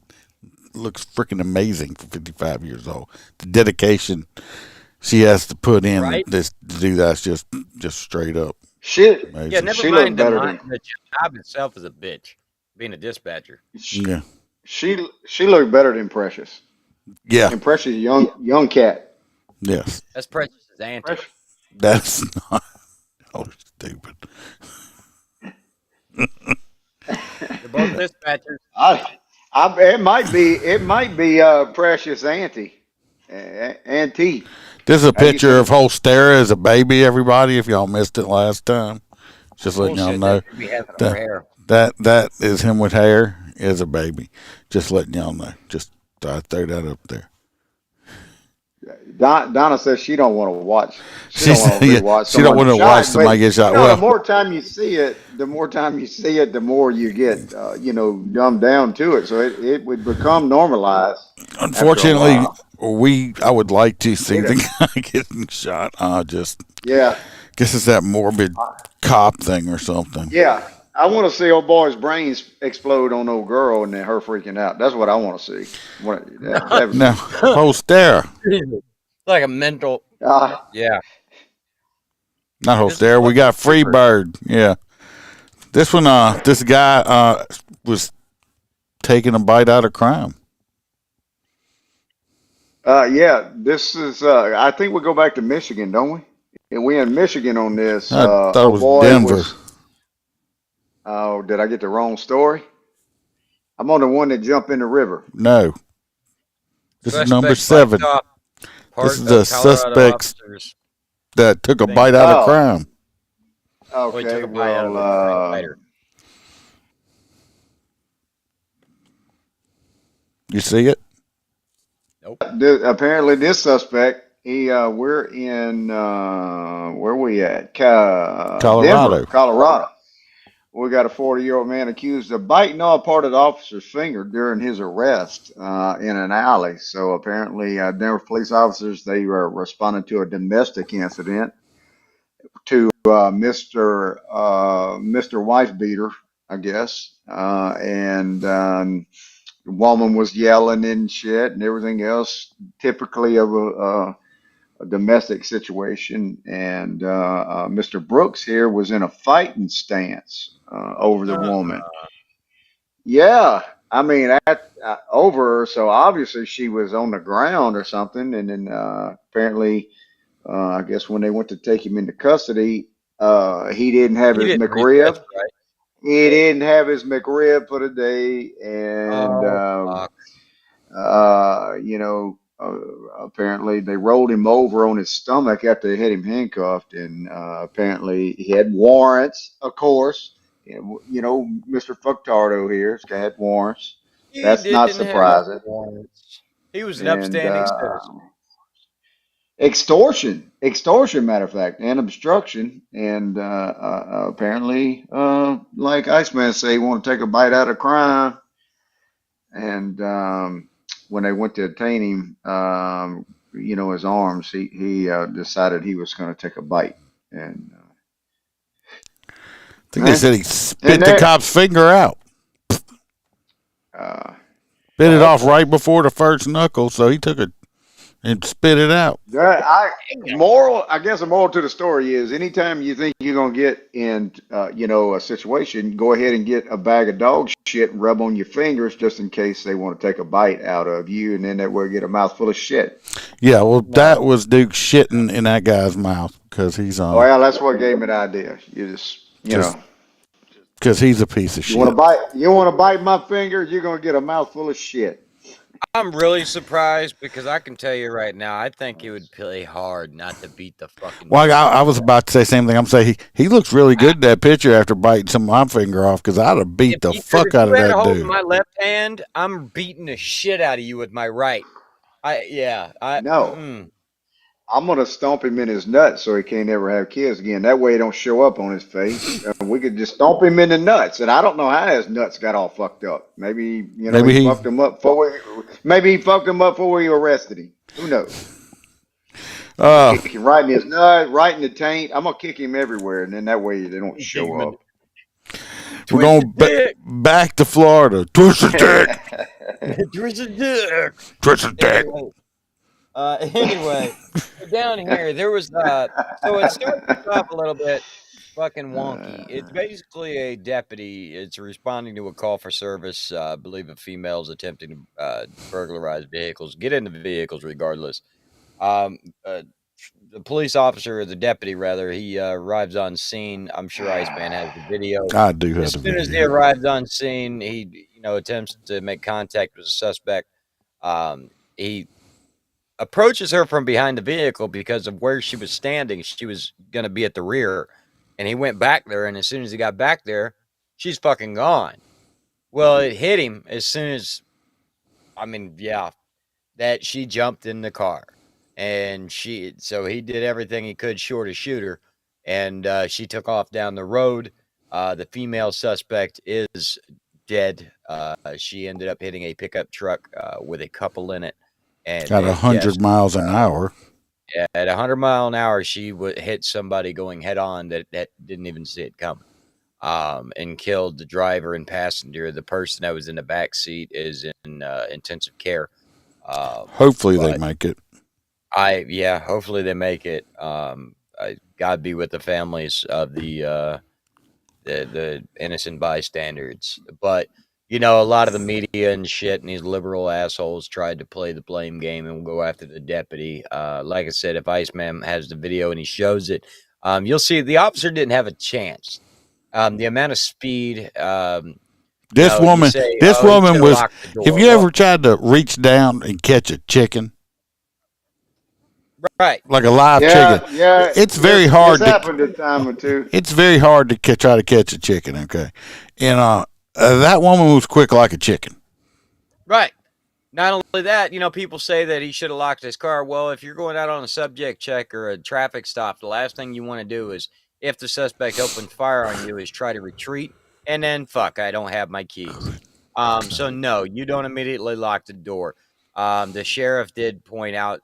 looks freaking amazing for 55 years old. The dedication she has to put in this to do that's just straight up. Shit. Yeah, never mind the job itself is a bitch. Being a dispatcher. Yeah. She looked better than Precious. Yeah. And Precious young cat. Yes. That's Precious' auntie. That's not. Oh, stupid. They're both dispatchers. It might be Precious auntie. This is a picture of Holstera as a baby. Everybody, if y'all missed it last time, just letting y'all know that is him with hair as a baby. Just letting y'all know. Just throw that up there. Donna says she don't want to watch. She don't want to rewatch. She don't want to watch somebody get shot. The more time you see it, the more you get, dumbed down to it. So it would become normalized. Unfortunately, I would like to see the guy getting shot. Guess it's that morbid cop thing or something. Yeah. I want to see old boy's brains explode on old girl and then her freaking out. That's what I want to see. Now, Holstera. Like a mental. Yeah. Not Holstera. We got Freebird. Yeah. This one, this guy was taking a bite out of crime. This is, I think we go back to Michigan, don't we? And we in Michigan on this. I thought it was Denver. Oh, did I get the wrong story? I'm on the one that jumped in the river. No. This is number 7. This is the suspects that took a bite out of crime. Okay, you see it? Nope. Apparently, this suspect, we're in, where are we at? Colorado. Denver, Colorado. We got a 40-year-old man accused of biting off part of the officer's finger during his arrest in an alley. So apparently, Denver police officers, they were responding to a domestic incident to Mr. Wife Beater, I guess. And the woman was yelling and shit and everything else, typically of a domestic situation. And Mr. Brooks here was in a fighting stance over the woman. Yeah, I mean, over her. So obviously she was on the ground or something. And then apparently, I guess when they went to take him into custody, he didn't have his McRib. Right? He didn't have his McRib for the day. And, apparently they rolled him over on his stomach after they had him handcuffed. And apparently he had warrants, of course. Mr. Fucktardo here had warrants. That's not surprising. He was an upstanding citizen. Extortion, matter of fact, and obstruction. And apparently, like Iceman say, he want to take a bite out of crime. And when they went to detain him, his arms, he decided he was going to take a bite. And I think they said he spit the cop's finger out. Bit it off right before the first knuckle, so he took it and spit it out. I guess the moral to the story is anytime you think you're going to get in, a situation, go ahead and get a bag of dog shit and rub on your fingers just in case they want to take a bite out of you, and then that way get a mouthful of shit. Yeah, well, that was Duke shitting in that guy's mouth because he's on. Well, that's what gave me the idea. Because he's a piece of shit. You want to bite my finger, you're going to get a mouthful of shit. I'm really surprised because I can tell you right now, I think he would play hard not to beat the fucking. Well, I was about to say the same thing. I'm saying he looks really good in that picture after biting some of my finger off because I'd have beat the fuck out of that hold dude. my left hand, I'm beating the shit out of you with my right. No. I'm gonna stomp him in his nuts so he can't ever have kids again. That way, it don't show up on his face. We could just stomp him in the nuts, and I don't know how his nuts got all fucked up. Maybe he fucked him up maybe he fucked him up before he arrested him. Who knows? Kick him right in his nut, right in the taint. I'm gonna kick him everywhere, and then that way they don't show up. We're going back to Florida. Twisted dick. Twisted dick. Twisted dick. Anyway, down here there was so it starts off a little bit fucking wonky. It's basically a deputy. It's responding to a call for service. I believe a female is attempting to burglarize vehicles, get into vehicles regardless. The police officer, or the deputy rather, he arrives on scene. I'm sure Iceman has the video. I do have as the soon video. as he arrives on scene, he attempts to make contact with the suspect. He approaches her from behind the vehicle because of where she was standing. She was going to be at the rear, and he went back there, and as soon as he got back there, she's fucking gone. Well, it hit him as soon as, that she jumped in the car, and so he did everything he could short of shoot her, and she took off down the road. The female suspect is dead. She ended up hitting a pickup truck with a couple in it. And at 100 miles an hour. Yeah, at 100 mile an hour, she would hit somebody going head on that didn't even see it coming, and killed the driver and passenger. The person that was in the back seat is in intensive care. Hopefully they make it. Hopefully they make it. God be with the families of the innocent bystanders, but. A lot of the media and shit and these liberal assholes tried to play the blame game and go after the deputy. Like I said, if Iceman has the video and he shows it, you'll see the officer didn't have a chance. The amount of speed. This woman was. Have you ever tried to reach down and catch a chicken? Right, like a live chicken. Yeah, it's very hard. It's happened a time or two. It's very hard to try to catch a chicken. Okay, and that woman was quick like a chicken. Right. Not only that, people say that he should have locked his car. Well, if you're going out on a subject check or a traffic stop, the last thing you want to do is, if the suspect opens fire on you, is try to retreat and then I don't have my keys. So no, you don't immediately lock the door. The sheriff did point out,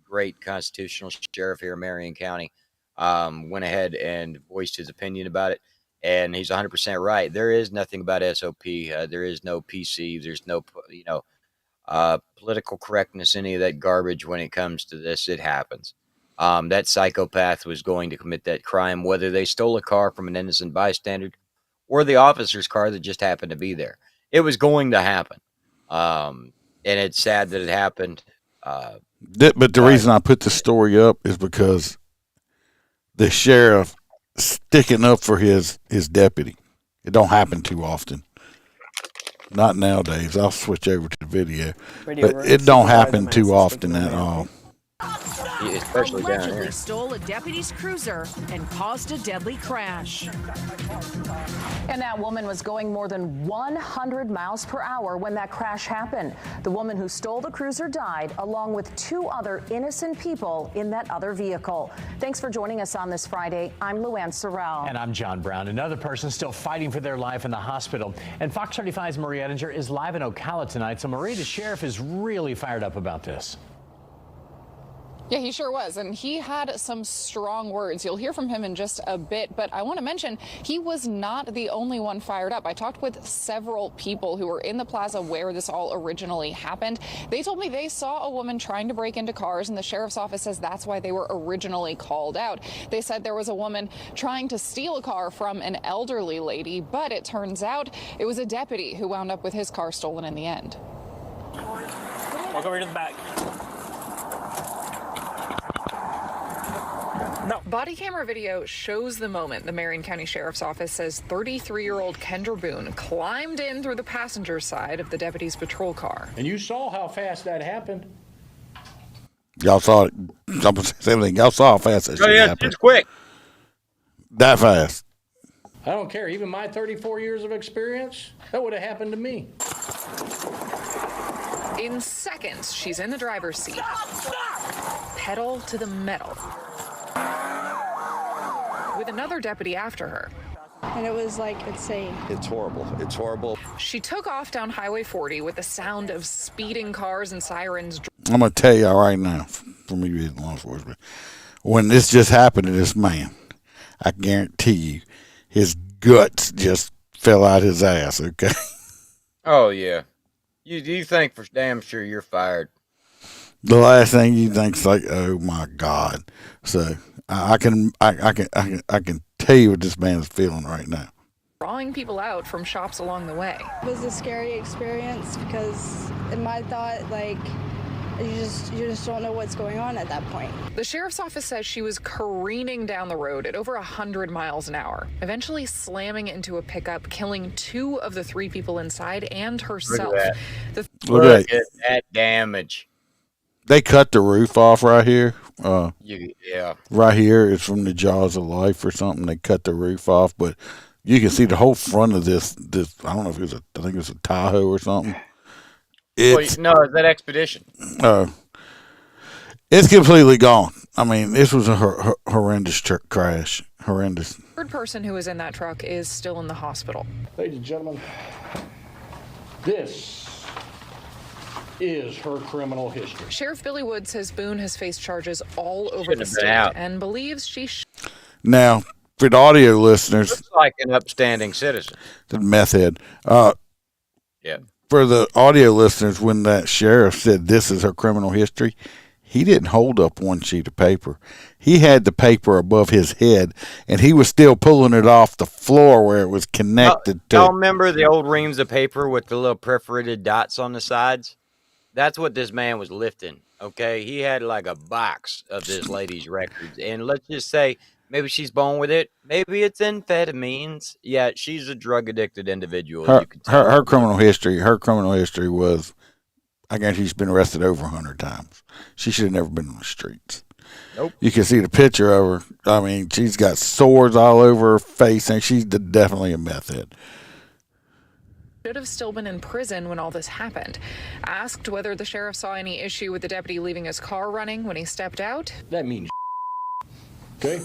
great constitutional sheriff here in Marion County, went ahead and voiced his opinion about it. And he's 100% right. There is nothing about SOP. There is no PC. There's no, political correctness, any of that garbage when it comes to this. It happens. That psychopath was going to commit that crime, whether they stole a car from an innocent bystander or the officer's car that just happened to be there. It was going to happen. And it's sad that it happened. But the reason I put the story up is because the sheriff sticking up for his deputy. It don't happen too often. Not nowadays. I'll switch over to the video. But it don't happen too often at all. Especially down here. Allegedly stole a deputy's cruiser and caused a deadly crash. And that woman was going more than 100 miles per hour when that crash happened. The woman who stole the cruiser died, along with 2 other innocent people in that other vehicle. Thanks for joining us on this Friday. I'm Luann Sorrell. And I'm John Brown. Another person still fighting for their life in the hospital. And Fox 35's Marie Ettinger is live in Ocala tonight. So Marie, the sheriff is really fired up about this. Yeah, he sure was. And he had some strong words. You'll hear from him in just a bit. But I want to mention, he was not the only one fired up. I talked with several people who were in the plaza where this all originally happened. They told me they saw a woman trying to break into cars, and the sheriff's office says that's why they were originally called out. They said there was a woman trying to steal a car from an elderly lady, but it turns out it was a deputy who wound up with his car stolen in the end. Walk over to the back. No. Body camera video shows the moment the Marion County Sheriff's Office says 33-year-old Kendra Boone climbed in through the passenger side of the deputy's patrol car. And you saw how fast that happened. Y'all saw it. Y'all saw how fast that shit happened. It's quick. That fast. I don't care. Even my 34 years of experience, that would have happened to me. In seconds, she's in the driver's seat. Pedal to the metal. With another deputy after her. And it was like insane. It's horrible. It's horrible. She took off down Highway 40 with the sound of speeding cars and sirens. I'm going to tell y'all right now, for me being law enforcement, when this just happened to this man, I guarantee you, his guts just fell out his ass, okay? Oh, yeah. You think for damn sure you're fired. The last thing you think's like, oh my God. So I can tell you what this man is feeling right now. Drawing people out from shops along the way. It was a scary experience because in my thought, like, you just don't know what's going on at that point. The sheriff's office says she was careening down the road at over 100 miles an hour, eventually slamming into a pickup, killing 2 of the 3 people inside and herself. Look at that damage. They cut the roof off right here. Yeah. Right here, it's from the Jaws of Life or something. They cut the roof off, but you can see the whole front of this. I don't know if it was I think it was a Tahoe or something. No, it's that Expedition. It's completely gone. I mean, this was a horrendous crash. Horrendous. The third person who was in that truck is still in the hospital. Ladies and gentlemen, this is her criminal history. Sheriff Billy Wood says Boone has faced charges all over the state and believes she Now, for the audio listeners, looks like an upstanding citizen. The meth head. Yeah. For the audio listeners, when that sheriff said this is her criminal history, he didn't hold up one sheet of paper. He had the paper above his head, and he was still pulling it off the floor where it was connected to. Y'all remember the old reams of paper with the little perforated dots on the sides? That's what this man was lifting, okay? He had like a box of this lady's records, and let's just say maybe she's born with it. Maybe it's amphetamines. Yeah, she's a drug-addicted individual. Her criminal history was, I guess she's been arrested over 100 times. She should have never been on the streets. Nope. You can see the picture of her. I mean, she's got sores all over her face, and she's definitely a meth head. Should have still been in prison when all this happened. Asked whether the sheriff saw any issue with the deputy leaving his car running when he stepped out. That means okay.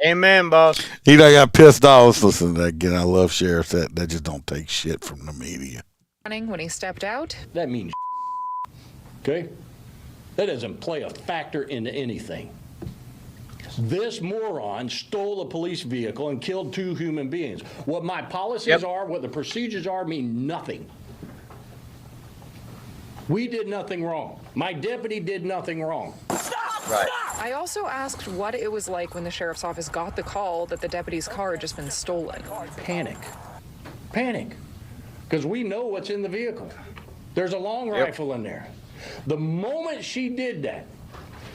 Amen, boss. He done got pissed off. Listen to that again. I love sheriffs that just don't take shit from the media. Running when he stepped out. That means okay. That doesn't play a factor into anything. This moron stole a police vehicle and killed 2 human beings. What my policies are, what the procedures are, mean nothing. We did nothing wrong. My deputy did nothing wrong. Right. I also asked what it was like when the sheriff's office got the call that the deputy's car had just been stolen. Panic. Because we know what's in the vehicle. There's a long rifle in there. The moment she did that,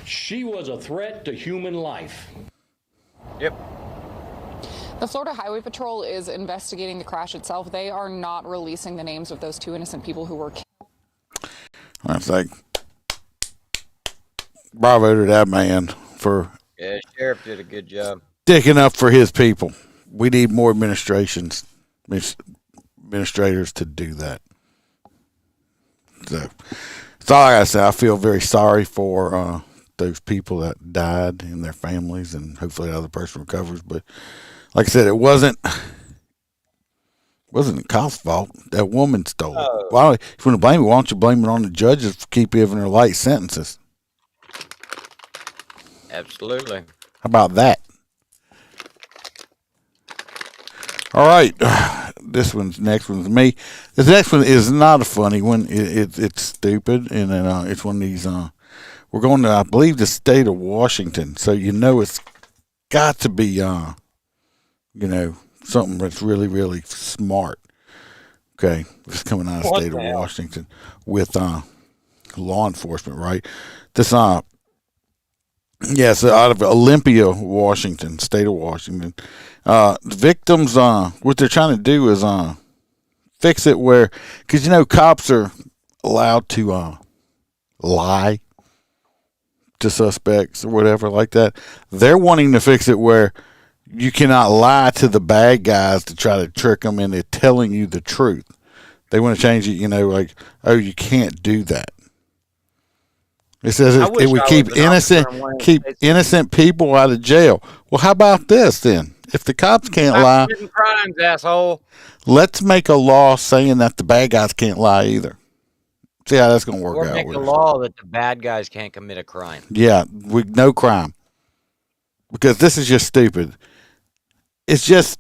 she was a threat to human life. Yep. The Florida Highway Patrol is investigating the crash itself. They are not releasing the names of those 2 innocent people who were killed. I think bravo to that man for sheriff did a good job sticking up for his people. We need more administrators to do that. So that's all I gotta say. I feel very sorry for those people that died and their families, and hopefully the other person recovers. But like I said, it wasn't the cop's fault. That woman stole it. Why, if you want to blame it, why don't you blame it on the judges for keep giving her light sentences? Absolutely. How about that? All right, next one's me. This next one is not a funny one. It's stupid, and then it's one of these. We're going to, I believe, the state of Washington, so it's got to be, something that's really, really smart. Okay, it's coming out of the state of Washington with law enforcement, right? This Yes, out of Olympia, Washington, state of Washington. Victims, what they're trying to do is fix it where, because cops are allowed to lie to suspects or whatever like that. They're wanting to fix it where you cannot lie to the bad guys to try to trick them into telling you the truth. They want to change it, like, oh, you can't do that. It says it would keep innocent people out of jail. Well, how about this then? If the cops can't lie, crimes, asshole. Let's make a law saying that the bad guys can't lie either. See how that's going to work Or out. make a law that the bad guys can't commit a crime. Yeah, with no crime. Because this is just stupid. It's just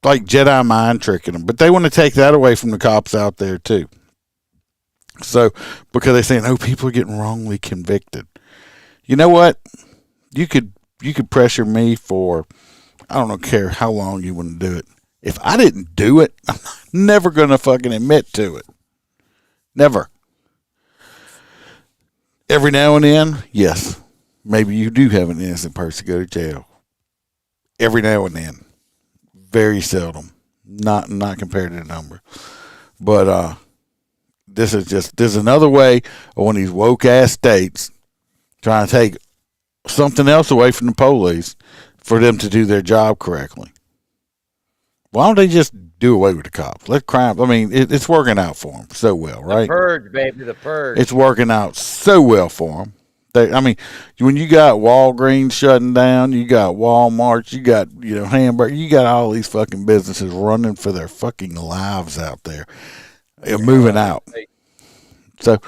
like Jedi mind tricking them. But they want to take that away from the cops out there too. So, because they're saying, oh, people are getting wrongly convicted. You know what? You could pressure me for, I don't care how long you want to do it. If I didn't do it, I'm never going to fucking admit to it. Never. Every now and then, yes, maybe you do have an innocent person go to jail. Every now and then. Very seldom. Not compared to the number. But, there's another way of one of these woke ass states trying to take something else away from the police for them to do their job correctly. Why don't they just do away with the cops? Let crime. I mean, it's working out for them so well, right? The purge, baby, the purge. It's working out so well for them. When you got Walgreens shutting down, you got Walmart, you got Hamburger, you got all these fucking businesses running for their fucking lives out there. Moving out. So,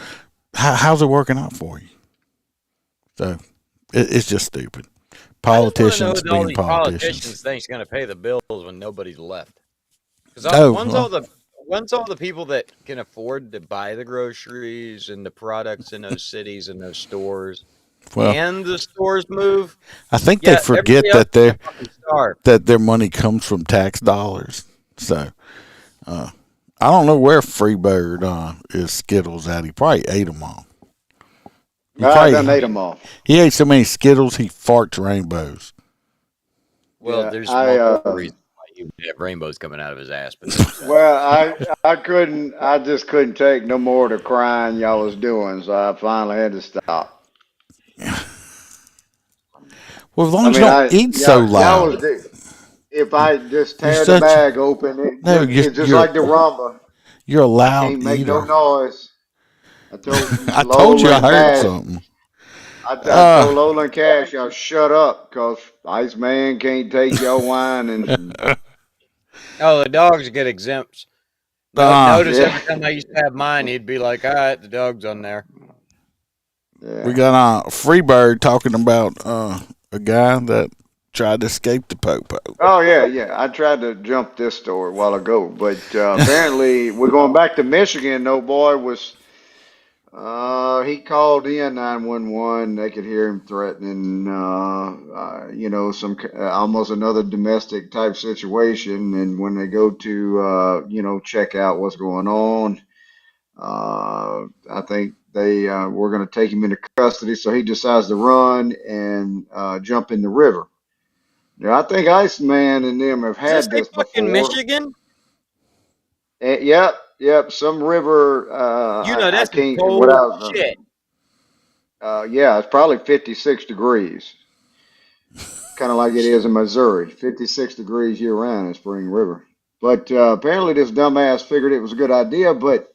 how's it working out for you? So, it's just stupid. Politicians being politicians. Politicians think's going to pay the bills when nobody's left. Because once all the people that can afford to buy the groceries and the products in those cities and those stores, and the stores move, I think they forget that their money comes from tax dollars. So, I don't know where Freebird is Skittles at. He probably ate them all. I done ate them all. He ate so many Skittles, he farts rainbows. Well, there's multiple reasons why you have rainbows coming out of his ass. But well, I just couldn't take no more of the crying y'all was doing, so I finally had to stop. Well, as long as you don't eat so loud. If I just tear the bag open, it's just like the rumba. You're a loud can't make eater. no noise. I told you I heard something. I told Lola and Cash, y'all shut up, because Iceman can't take y'all wine. Oh, the dogs get exempts. Notice every time I used to have mine, he'd be like, all right, the dog's on there. Yeah. We got Freebird talking about a guy that tried to escape the popo. Oh, yeah. I tried to jump this story a while ago, but apparently we're going back to Michigan. No boy was, he called in 911. They could hear him threatening, some almost another domestic type situation. And when they go to, check out what's going on, I think they were going to take him into custody. So he decides to run and jump in the river. Yeah, I think Iceman and them have had this before. In Michigan? Yep. Some river. That's cold shit. It's probably 56 degrees. Kind of like it is in Missouri. 56 degrees year round in Spring River. But apparently this dumbass figured it was a good idea, but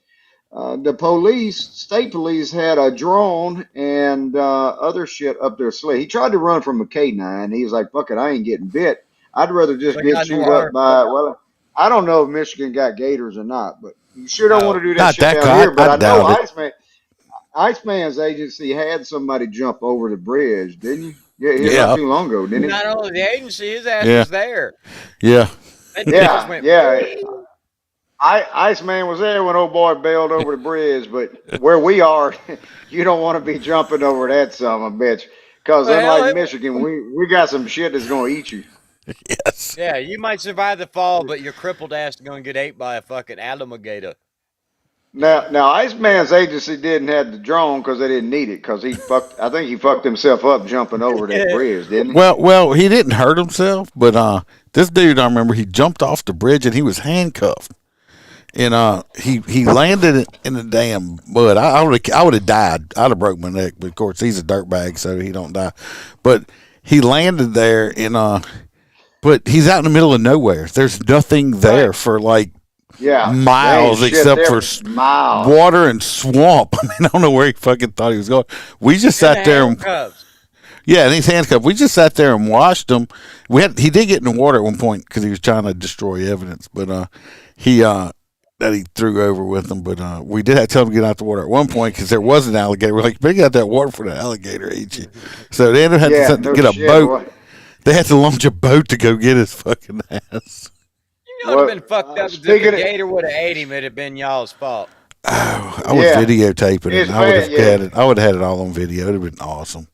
the state police had a drone and other shit up their sleeve. He tried to run from a K9. He was like, fuck it, I ain't getting bit. I'd rather just get chewed up by, I don't know if Michigan got gators or not, but you sure don't want to do that shit down here. But I know Iceman's agency had somebody jump over the bridge, didn't you? Yeah, not too long ago, didn't he? Not only the agency, his ass was there. Yeah. Iceman was there when old boy bailed over the bridge, but where we are, you don't want to be jumping over that son of a bitch. Because unlike Michigan, we got some shit that's going to eat you. Yes. Yeah, you might survive the fall, but your crippled ass is going to get ate by a fucking alligator. Now, Iceman's agency didn't have the drone because they didn't need it because I think he fucked himself up jumping over that bridge, didn't he? Well, he didn't hurt himself, but this dude, I remember, he jumped off the bridge and he was handcuffed, and he landed it in the damn mud. I would have died. I'd have broke my neck, but of course he's a dirtbag, so he don't die. But he landed there, and but he's out in the middle of nowhere. There's nothing there for like miles except for water and swamp. I mean, I don't know where he fucking thought he was going. We just sat there and and he's handcuffed. We just sat there and watched him. He did get in the water at one point because he was trying to destroy evidence, but he threw over with him. But we did have to tell him to get out the water at one point because there was an alligator. We're like, you better get out that water for the alligator ate you. So they ended up having to get a boat. Boy. They had to launch a boat to go get his fucking ass. You know, it would have been fucked up if the gator would have ate him. It'd have been y'all's fault. Oh, I was videotaping it. I would have had it. I would have had it all on video. It'd have been awesome.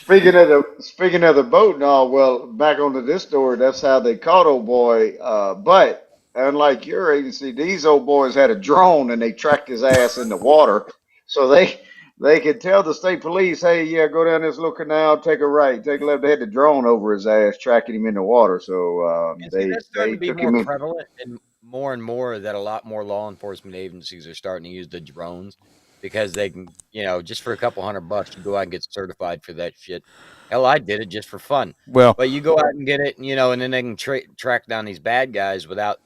Speaking of the boat and all, well, back onto this story, that's how they caught old boy. But unlike your agency, these old boys had a drone and they tracked his ass in the water, so they could tell the state police, hey, yeah, go down this little canal, take a right, take a left. They had the drone over his ass, tracking him in the water. So that's starting to be more prevalent and more that a lot more law enforcement agencies are starting to use the drones because they can, just for a couple $100, you go out and get certified for that shit. Hell, I did it just for fun. Well, but you go out and get it, and then they can track down these bad guys without,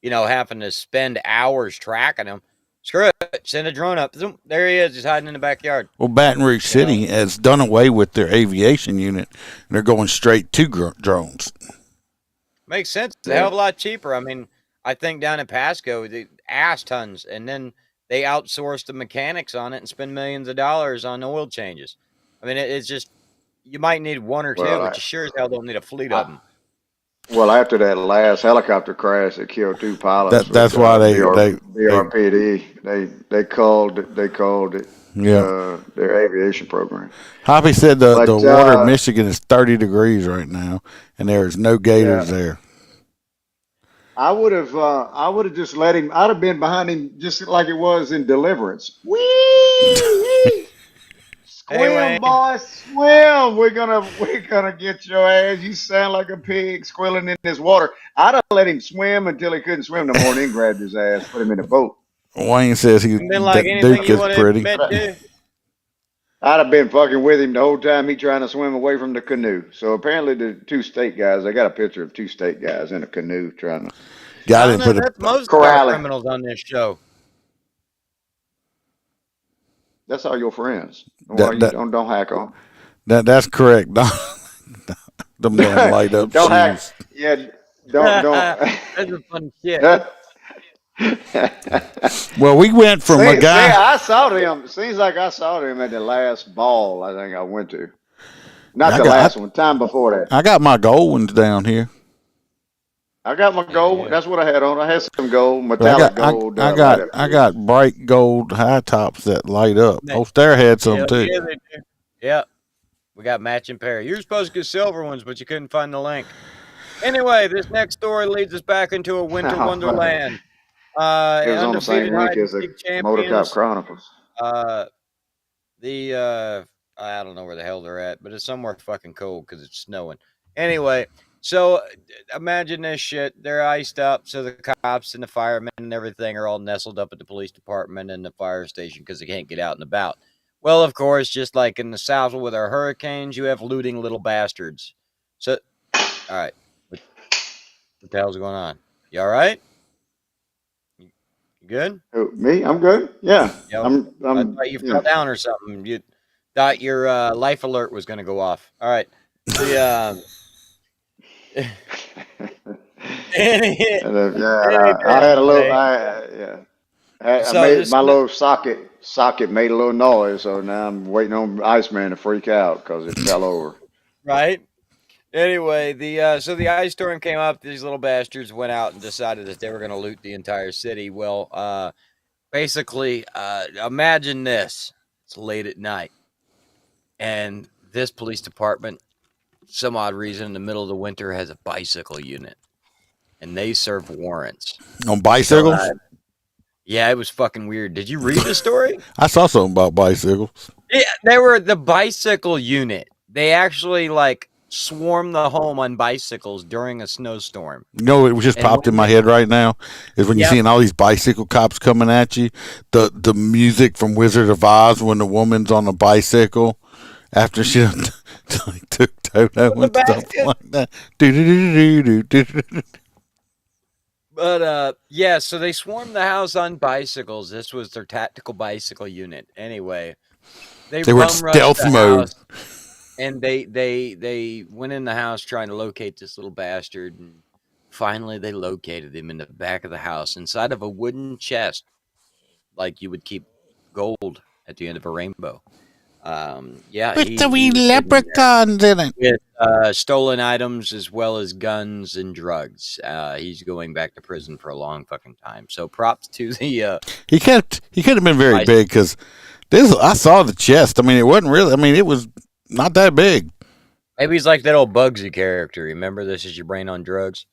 having to spend hours tracking them. Screw it. Send a drone up. There he is. He's hiding in the backyard. Well, Baton Rouge City has done away with their aviation unit, and they're going straight to drones. Makes sense. It's a hell of a lot cheaper. I mean, I think down in Pasco, the ass tons, and then they outsource the mechanics on it and spend millions of dollars on oil changes. I mean, it's just, you might need one or two, but you sure as hell don't need a fleet of them. Well, after that last helicopter crash that killed 2 pilots, that's why BRPD they called it their aviation program. Hoppy said the water in Michigan is 30 degrees right now, and there's no gators there. I would have just let him. I'd have been behind him just like it was in Deliverance. Whee! Swim, boy, swim. We're gonna get your ass. You sound like a pig squealing in this water. I'd have let him swim until he couldn't swim no more, and then grabbed his ass, put him in a boat. Wayne says Duke is pretty. I'd have been fucking with him the whole time he trying to swim away from the canoe. So apparently the 2 state guys, I got a picture of 2 state guys in a canoe trying to. That's most criminals on this show. That's all your friends. Don't hack on. That's correct. Them damn light up. Don't hack. Yeah. Don't. That's a fun shit. Well, we went from a guy. I saw them. Seems like I saw them at the last ball I think I went to. Not the last one. Time before that. I got my gold ones down here. I got my gold. That's what I had on. I had some gold, metallic gold. I got bright gold high tops that light up. Ostera had some too. Yeah, they do. Yeah, we got matching pair. You were supposed to get silver ones, but you couldn't find the link. Anyway, this next story leads us back into a winter wonderland. It was on the same link as the Motorcop Chronicles. I don't know where the hell they're at, but it's somewhere fucking cold because it's snowing. Anyway, so imagine this shit. They're iced up, so the cops and the firemen and everything are all nestled up at the police department and the fire station because they can't get out and about. Well, of course, just like in the South with our hurricanes, you have looting little bastards. So, all right. What the hell's going on? You all right? You good? Me? I'm good. Yeah. I thought you fell down or something. You thought your life alert was going to go off. All right. I had a little. My little socket made a little noise, so now I'm waiting on Iceman to freak out because it fell over. Right. Anyway, so the ice storm came up. These little bastards went out and decided that they were going to loot the entire city. Well, basically, imagine this: it's late at night, and this police department, some odd reason, in the middle of the winter, has a bicycle unit, and they serve warrants on bicycles. Yeah, it was fucking weird. Did you read the story? I saw something about bicycles. Yeah, they were the bicycle unit. They actually like swarmed the home on bicycles during a snowstorm. You know, it just popped in my head right now is when you're seeing all these bicycle cops coming at you. The music from Wizard of Oz when the woman's on a bicycle after she took Toto and stuff like that. But yeah, so they swarmed the house on bicycles. This was their tactical bicycle unit. Anyway, They were in stealth mode. And they went in the house trying to locate this little bastard, and finally they located him in the back of the house inside of a wooden chest, like you would keep gold at the end of a rainbow. Yeah, with the wee leprechauns in it. With stolen items as well as guns and drugs. He's going back to prison for a long fucking time. So props to the. He could have been very big because I saw the chest. I mean, it wasn't really. I mean, it was not that big. Maybe he's like that old Bugsy character. Remember, this is your brain on drugs.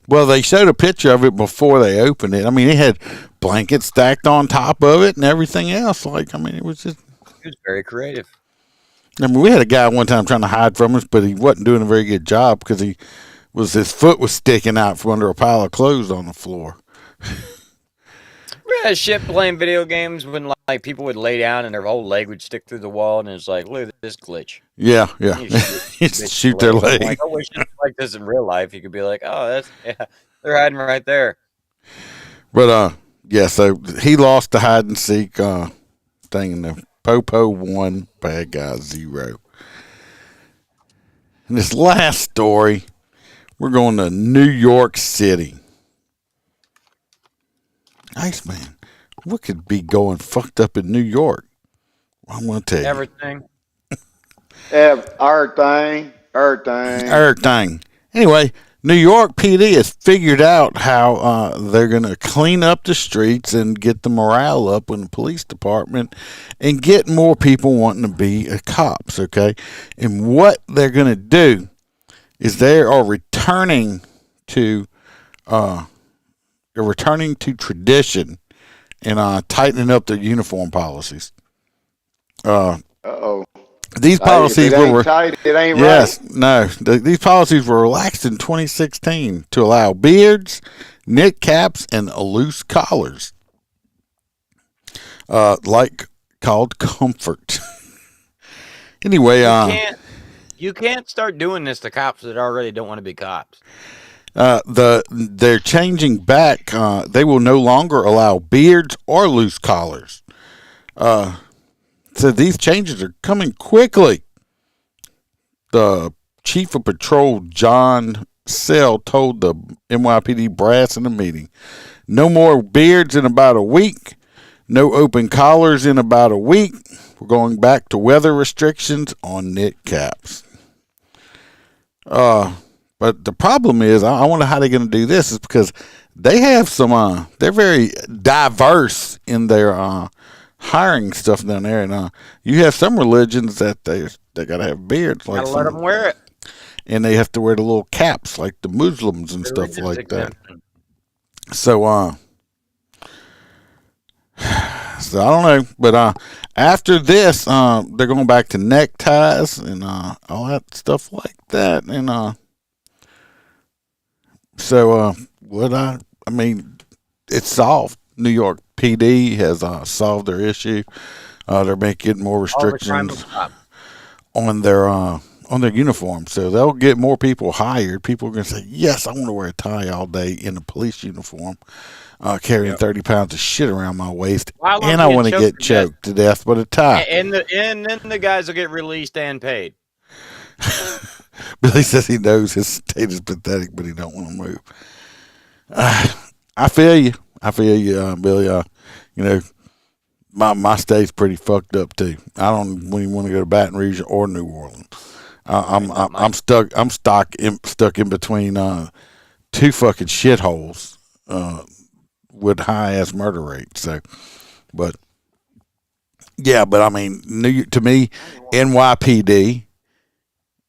Well, they showed a picture of it before they opened it. I mean, it had blankets stacked on top of it and everything else. Like, I mean, it was just. He was very creative. I mean, we had a guy one time trying to hide from us, but he wasn't doing a very good job because his foot was sticking out from under a pile of clothes on the floor. Yeah, shit playing video games when like people would lay down and their whole leg would stick through the wall, and it's like, look at this glitch. Yeah. You shoot their leg. Like, I wish it was like this in real life. You could be like, oh, they're hiding right there. But yeah, so he lost the hide and seek thing in the Popo 1, bad guy 0. And this last story, we're going to New York City. Iceman, what could be going fucked up in New York? I'm going to tell you. Everything. Everything. Anyway, New York PD has figured out how they're going to clean up the streets and get the morale up in the police department and get more people wanting to be cops, okay? And what they're going to do is they are returning to tradition and tightening up their uniform policies. These policies were tight, it ain't yes, right. no. These policies were relaxed in 2016 to allow beards, knit caps, and loose collars, like called comfort. Anyway, you can't start doing this to cops that already don't want to be cops. They're changing back. They will no longer allow beards or loose collars. So these changes are coming quickly. The chief of patrol, John Sell, told the NYPD brass in a meeting, no more beards in about a week. No open collars in about a week. We're going back to weather restrictions on knit caps. But the problem is, I wonder how they're going to do this, is because they have some, they're very diverse in their hiring stuff down there. And you have some religions that they got to have beards. Like Gotta let them wear it. And they have to wear the little caps like the Muslims and stuff like that. So, so I don't know, but after this, they're going back to neckties and all that stuff like that, and so I mean, it's solved. New York PD has solved their issue. They're making more restrictions on their uniform, so they'll get more people hired. People are going to say, "Yes, I want to wear a tie all day in a police uniform." Carrying 30 pounds of shit around my waist, and I want to get choked to death with a tie. And then the guys will get released and paid. Billy says he knows his state is pathetic, but he don't want to move. I feel you, Billy. You know, my state's pretty fucked up too. I don't even want to go to Baton Rouge or New Orleans. I'm stuck. I'm stuck in between two fucking shitholes. With high ass murder rate, so, but yeah, but I mean, to me, NYPD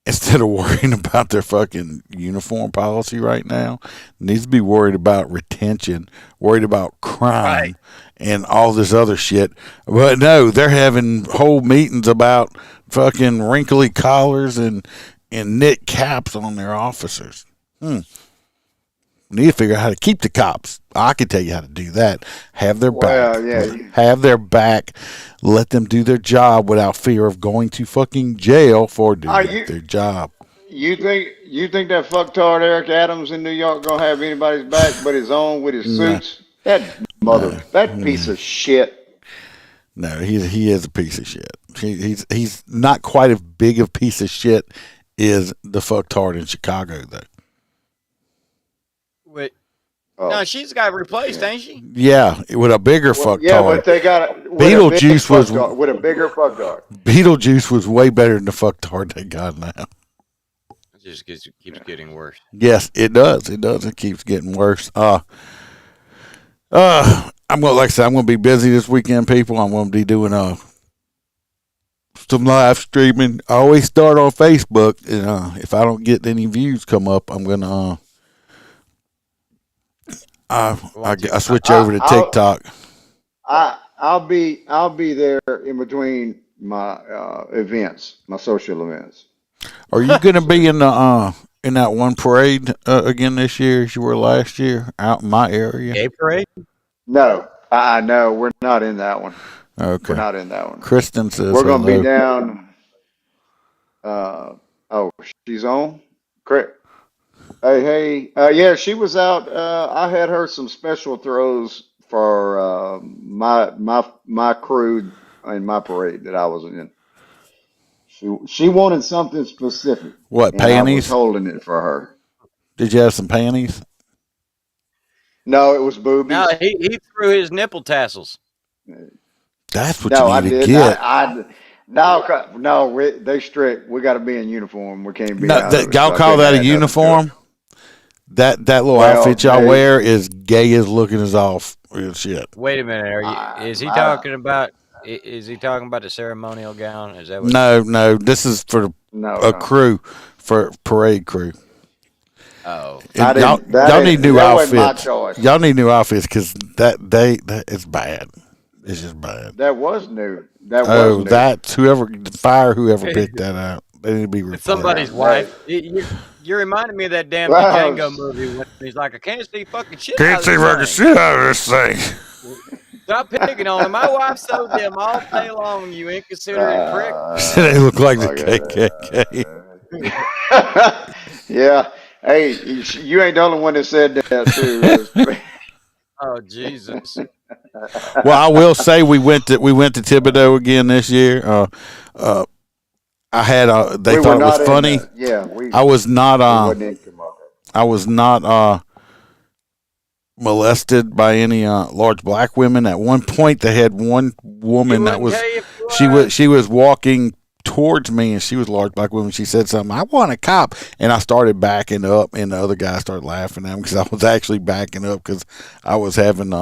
instead of worrying about their fucking uniform policy right now, needs to be worried about retention, worried about crime, and all this other shit. But no, they're having whole meetings about fucking wrinkly collars and knit caps on their officers. Need to figure out how to keep the cops. I can tell you how to do that. Have their back. Have their back. Let them do their job without fear of going to fucking jail for doing their job. You think that fucktard Eric Adams in New York gonna have anybody's back but his own with his suits? That piece of shit. No, he is a piece of shit. He's not quite as big a piece of shit as the fucktard in Chicago though. Wait. No, she's got replaced, ain't she? Yeah, with a bigger fucktard. Yeah, but they got Beetlejuice was with a bigger fucktard. Beetlejuice was way better than the fucktard they got now. It just keeps getting worse. Yes, it does. It does. It keeps getting worse. I'm gonna, like I said, I'm gonna be busy this weekend, people. I'm gonna be doing some live streaming. I always start on Facebook, and if I don't get any views come up, I'm gonna I switch over to TikTok. I'll be there in between my events, my social events. Are you going to be in that one parade again this year as you were last year out in my area? Gay parade? No, no, we're not in that one. Okay, we're not in that one. Kristen says we're going to be down. Oh, she's on. Correct. Hey, yeah, she was out. I had her some special throws for my crew in my parade that I was in. She wanted something specific. What, panties? I was holding it for her. Did you have some panties? No, it was boobies. No, he threw his nipple tassels. That's what you need to get. No, they strict. We got to be in uniform. We can't be. Y'all call that a uniform? That little outfit y'all wear is gay as looking as all shit. Wait a minute. Is he talking about? Is he talking about the ceremonial gown? Is that what? No. This is for a crew, for parade crew. Oh, y'all need new outfits. Y'all need new outfits because that it's bad. It's just bad. That was new. That's whoever picked that out. They need to be replaced. It's somebody's wife. You reminded me of that damn Django movie when he's like, I can't see fucking shit. Can't see fucking shit out of this thing. Stop picking on him. My wife sewed them all day long, you inconsiderate prick. They look like the KKK. Yeah. Hey, you ain't the only one that said that too. Oh Jesus. Well, I will say we went to Thibodeau again this year. I had they thought it was funny. I was not I was not molested by any large black women. At one point, they had one woman that was she was walking towards me, and she was a large black woman. She said something. I want a cop, and I started backing up, and the other guy started laughing at him because I was actually backing up because I was having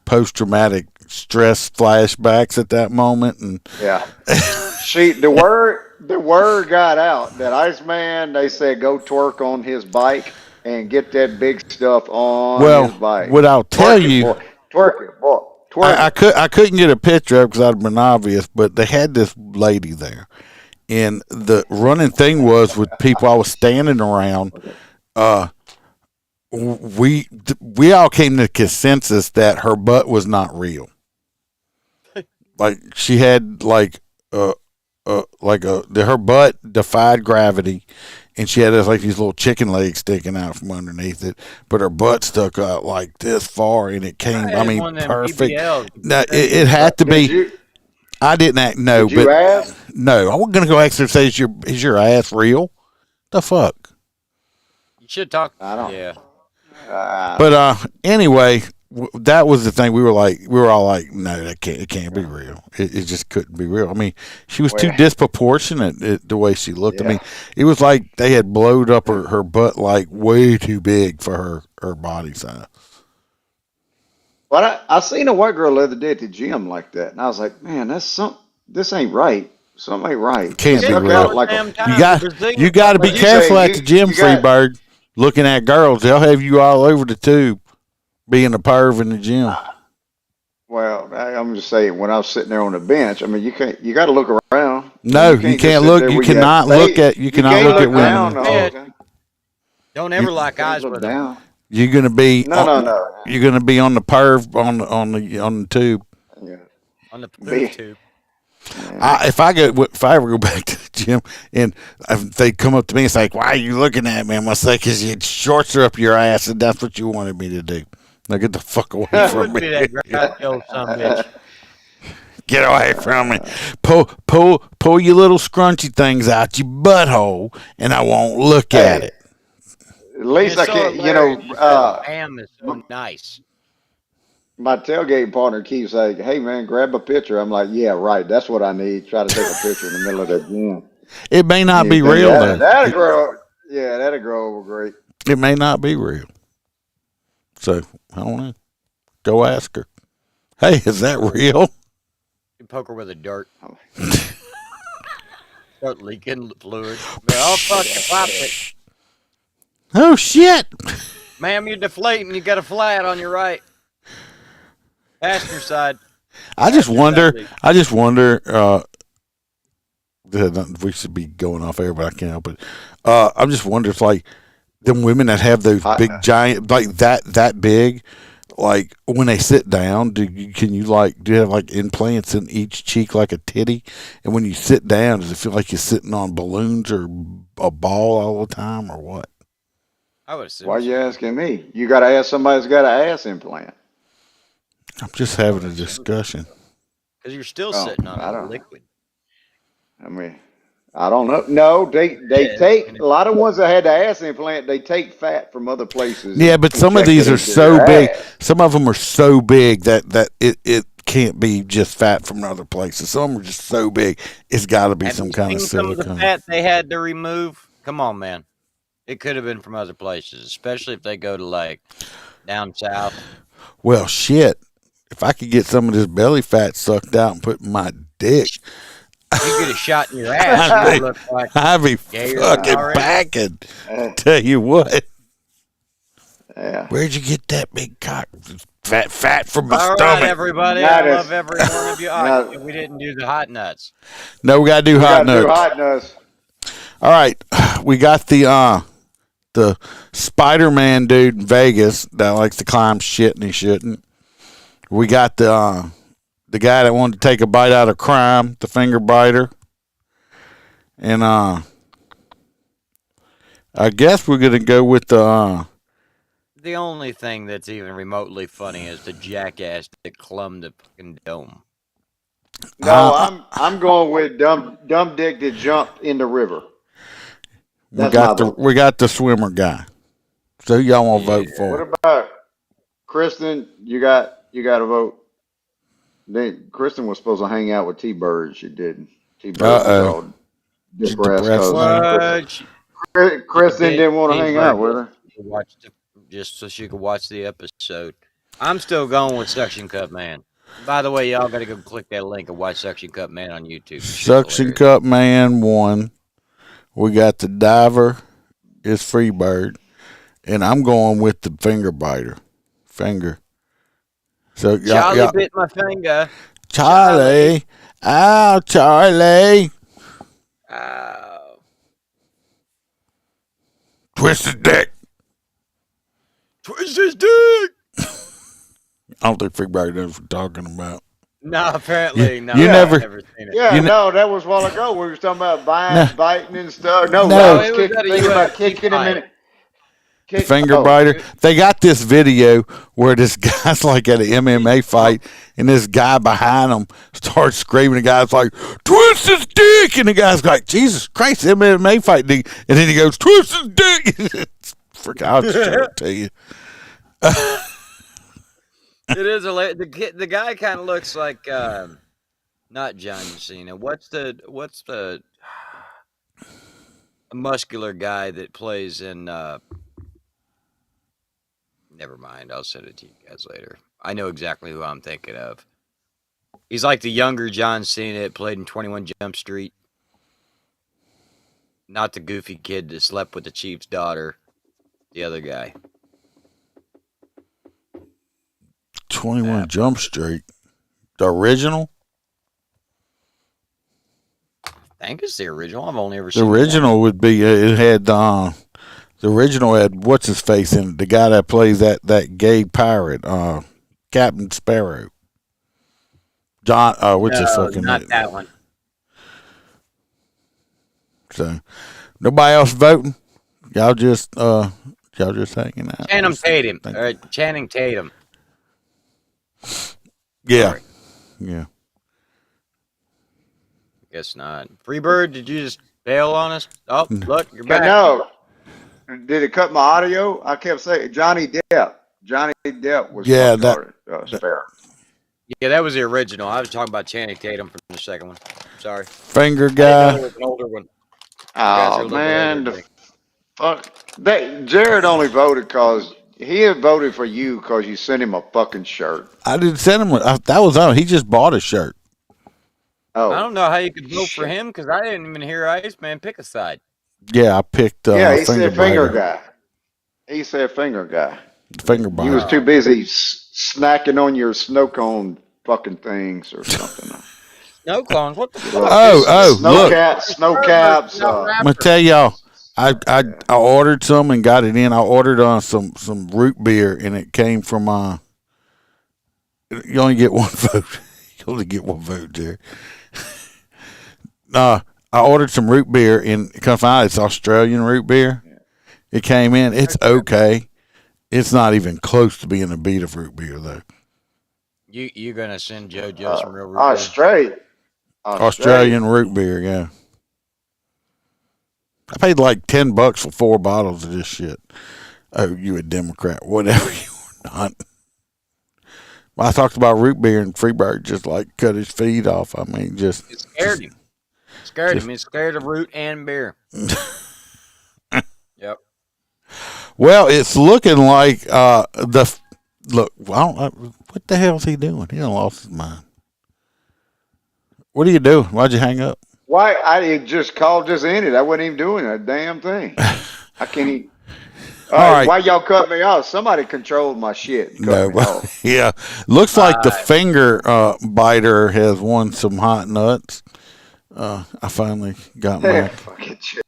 post traumatic stress flashbacks at that moment, and yeah, the word got out that Iceman, they said go twerk on his bike and get that big stuff on his bike. What I'll tell you, twerk it, boy. I couldn't get a picture up because I'd been obvious, but they had this lady there, and the running thing was with people I was standing around. We all came to consensus that her butt was not real. Like she had her butt defied gravity, and she had these little chicken legs sticking out from underneath it, but her butt stuck out like this far, and it came. I mean, perfect. No, it had to be. I didn't no, but no, I wasn't gonna go ask her. Say, is your ass real? The fuck. You should talk. I don't. Yeah. But anyway, that was the thing. We were all like, no, it can't be real. It just couldn't be real. I mean, she was too disproportionate the way she looked. Yeah. I mean, it was like they had blowed up her butt like way too big for her body size. But I seen a white girl the other day at the gym like that, and I was like, man, this ain't right. Something ain't right. Can't be Stuck real. out like You got to be But you careful say at the gym, you got Freebird. Looking at girls, they'll have you all over the tube, being a perv in the gym. well. I'm just saying when I was sitting there on the bench. I mean, you can't. You got to look around. No, You you can't just can't sit look. there You where you have cannot to look face. at. You You cannot can't look at look down women. the whole time. Don't ever lock Can't eyes look with them. down. You're gonna be. No. You're gonna be on the perv on the tube. Yeah. On the Be- poof tube. If I ever go back to the gym and they come up to me and say, "Why are you looking at me?" I'm gonna say, "Cause your shorts are up your ass, and that's what you wanted me to do." Now get the fuck away from me. That great old son of a bitch. Get away from me. Pull your little scrunchy things out your butthole, and I won't look at it. At least I can. Ham is so nice. My tailgate partner keeps saying, "Hey man, grab a picture." I'm like, "Yeah, right. That's what I need. Try to take a picture in the middle of the gym." It may not You be think real that'll though. grow. Yeah, that'll grow over great. It may not be real. So I don't know. Go ask her. Hey, is that real? You poke her with a dart. Start leaking fluid. Oh fuck! You popped it. Oh shit! Ma'am, you're deflating. You got a flat on your right. Passenger side. I just wonder. We should be going off air, but I can't help it. I'm just wondering if like them women that have those big giant like that big, like when they sit down, do you have like implants in each cheek like a titty? And when you sit down, does it feel like you're sitting on balloons or a ball all the time, or what? I would assume. Why are you asking me? You got to ask somebody who's got an ass implant. I'm just having a discussion. Because you're still sitting on a liquid. I mean, I don't know. No, they take a lot of ones that had the ass implant. They take fat from other places. Yeah, but some of these are so big. Some of them are so big that it can't be just fat from other places. Some of them are just so big. It's got to be some kind of silicone. Some of the fat they had to remove. Come on, man. It could have been from other places, especially if they go to like down south. Well, shit. If I could get some of this belly fat sucked out and put in my dick, you could have shot in your ass. I'd be fucking packing. Tell you what. Yeah. Where'd you get that big cock? Fat from my stomach. All right, everybody. I love every one of you. All right, we didn't do the hot nuts. No, we gotta do hot nuts. Hot nuts. All right, we got the Spider-Man dude in Vegas that likes to climb shit and he shouldn't. We got the guy that wanted to take a bite out of crime, the finger biter. And I guess we're going to go with the only thing that's even remotely funny is the jackass that clumbed the fucking dome. No, I'm going with dumb dick that jumped in the river. We got the swimmer guy. So who y'all want to vote for? What about Kristen? You got to vote. Kristen was supposed to hang out with T-Bird. She didn't. T-Bird was all depressed. Kristen didn't want to hang out with her. Just so she could watch the episode. I'm still going with Suction Cup Man. By the way, y'all got to go click that link and watch Suction Cup Man on YouTube. Suction Cup Man won. We got the diver is Freebird. And I'm going with the finger biter. So Charlie bit my finger. Charlie. Ow, Charlie. Ow. Twist his dick. Twist his dick. I don't think Freebird knows what we're talking about. No, apparently no. You never. I've never seen it. Yeah, no, that was a while ago. We were talking about biting and stuff. No, it was thinking about kicking him in. Finger biter. They got this video where this guy's like at an MMA fight, and this guy behind him starts screaming. The guy's like, "Twist his dick!" And the guy's like, "Jesus Christ, MMA fight!" And then he goes, "Twist his dick!" I'll just show it to you. It is hilarious. The guy kind of looks like not John Cena. What's the muscular guy that plays in? Never mind. I'll send it to you guys later. I know exactly who I'm thinking of. He's like the younger John Cena that played in 21 Jump Street. Not the goofy kid that slept with the chief's daughter. The other guy. 21 Jump Street. The original? I think it's the original. I've only ever The seen original would be, it had, the original had, what's his face in it? The guy that plays that gay pirate, Captain Sparrow. John, what's his fucking not name? that one. So, nobody else voting? Y'all just hanging out. Channing Tatum. Yeah. Sorry. Yeah. Guess not. Freebird, did you just bail on us? Oh, look, you're back. No. Did it cut my audio? I kept saying Johnny Depp. Johnny Depp was Sparrow. Yeah, that was the original. I was talking about Channing Tatum from the second one. Sorry. Finger I guy. didn't know there was an older one. Oh, man. Jared only voted because he had voted for you because you sent him a fucking shirt. I didn't send him. That was on. He just bought a shirt. Oh, I don't know how you could vote for him because I didn't even hear Iceman pick a side. Yeah, I picked. Yeah, he finger said finger biter. guy. He said finger guy. Finger biter. You was too busy snacking on your snow cone fucking things or something. Snow cones? What the fuck? Snow caps. I'm gonna tell y'all. I ordered some and got it in. I ordered some root beer and it came from you only get one vote. You only get one vote, Jerry. I ordered some root beer and come find out it's Australian root beer. It came in. It's okay. It's not even close to being a beat of root beer though. You're gonna send JoJo some real root beer? Australian root beer, yeah. I paid like $10 for 4 bottles of this shit. Oh, you a Democrat, whatever you are not. Well, I talked about root beer and Freebird just like cut his feet off. I mean, just. It scared him. He's scared of root and beer. Yep. Well, it's looking like look. What the hell is he doing? He done lost his mind. What are you doing? Why'd you hang up? Why? I just called just ended. I wasn't even doing a damn thing. I can't even. All right. Why y'all cut me off? Somebody controlled my shit. Yeah. Looks like the finger biter has won some hot nuts. I finally got mine. Fucking shit.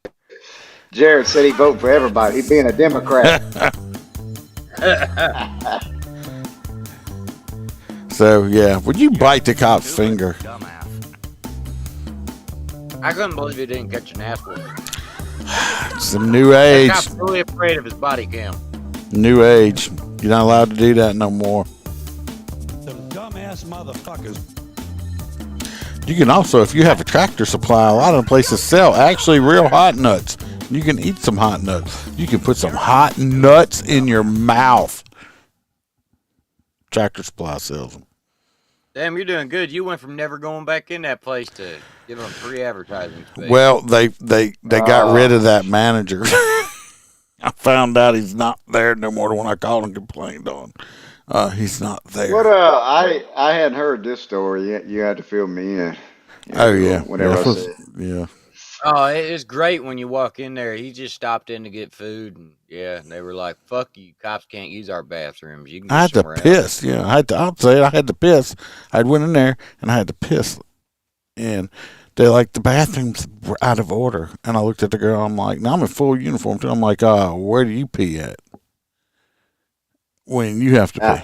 Jared said he voted for everybody. He being a Democrat. So yeah, would you bite the cop's finger? I couldn't believe he didn't catch an ass whooping. It's a new age. I'm really afraid of his body cam. New age. You're not allowed to do that no more. Them dumbass motherfuckers. You can also, if you have a Tractor Supply, a lot of places sell actually real hot nuts. You can eat some hot nuts. You can put some hot nuts in your mouth. Tractor Supply sells them. Damn, you're doing good. You went from never going back in that place to give them free advertising space. Well, they got rid of that manager. I found out he's not there no more. The one I called and complained on. He's not there. What? I hadn't heard this story yet. You had to fill me in. Whatever I said. Yeah. Oh, it's great when you walk in there. He just stopped in to get food, and they were like, "Fuck you, cops can't use our bathrooms. You can." I had to piss. Yeah, I'll say it. I had to piss. I went in there and I had to piss, and they're like, the bathrooms were out of order. And I looked at the girl. I'm like, now I'm in full uniform too. I'm like, where do you pee at when you have to pee?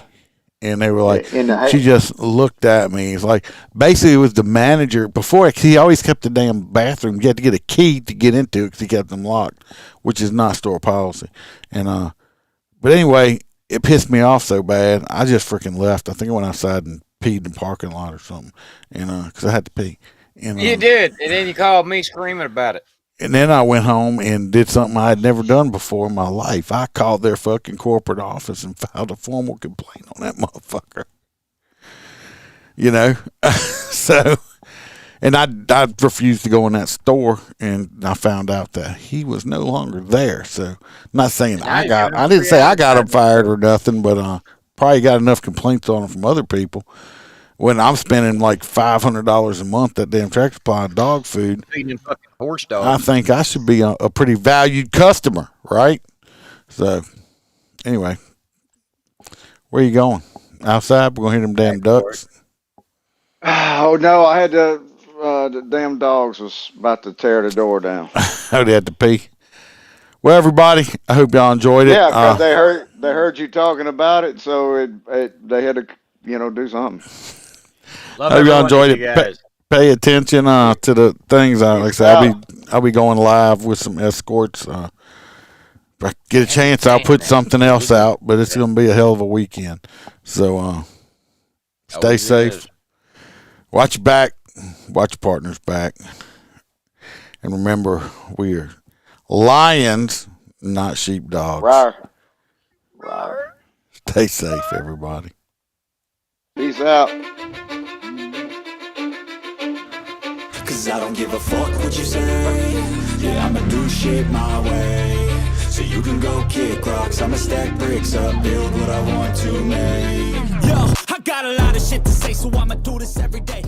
And they were like, she just looked at me. It's like, basically, it was the manager. Before, he always kept the damn bathroom. You had to get a key to get into it because he kept them locked, which is not store policy. And but anyway, it pissed me off so bad, I just freaking left. I think I went outside and peed in the parking lot or something, and because I had to pee. And, you did, and then you called me screaming about it. And then I went home and did something I had never done before in my life. I called their fucking corporate office and filed a formal complaint on that motherfucker. You know? So, and I refused to go in that store, and I found out that he was no longer there. So, I'm not saying I didn't say I got him fired or nothing, but probably got enough complaints on him from other people. when I'm spending like $500 a month at damn Tractor Supply on dog food, Feeding fucking horse dogs. I think I should be a pretty valued customer, right? So, anyway, where you going? Outside? We're going to hit them damn ducks. Oh, no, I had to, the damn dogs was about to tear the door down. Oh, they had to pee. Well, everybody, I hope y'all enjoyed it. Yeah, because they heard you talking about it, so they had to, do something. I hope y'all enjoyed it. Pay attention to the things. Like I said, I'll be going live with some escorts. If I get a chance, I'll put something else out, but it's going to be a hell of a weekend. So stay safe. Watch your back. Watch your partner's back. And remember, we're lions, not sheepdogs. Rawr. Rawr. Stay safe, everybody. Peace out. Cause I don't give a fuck what you say. Yeah, I'ma do shit my way. So you can go kick rocks, I'ma stack bricks up, build what I want to make. Yo, I got a lot of shit to say, so I'ma do this every day.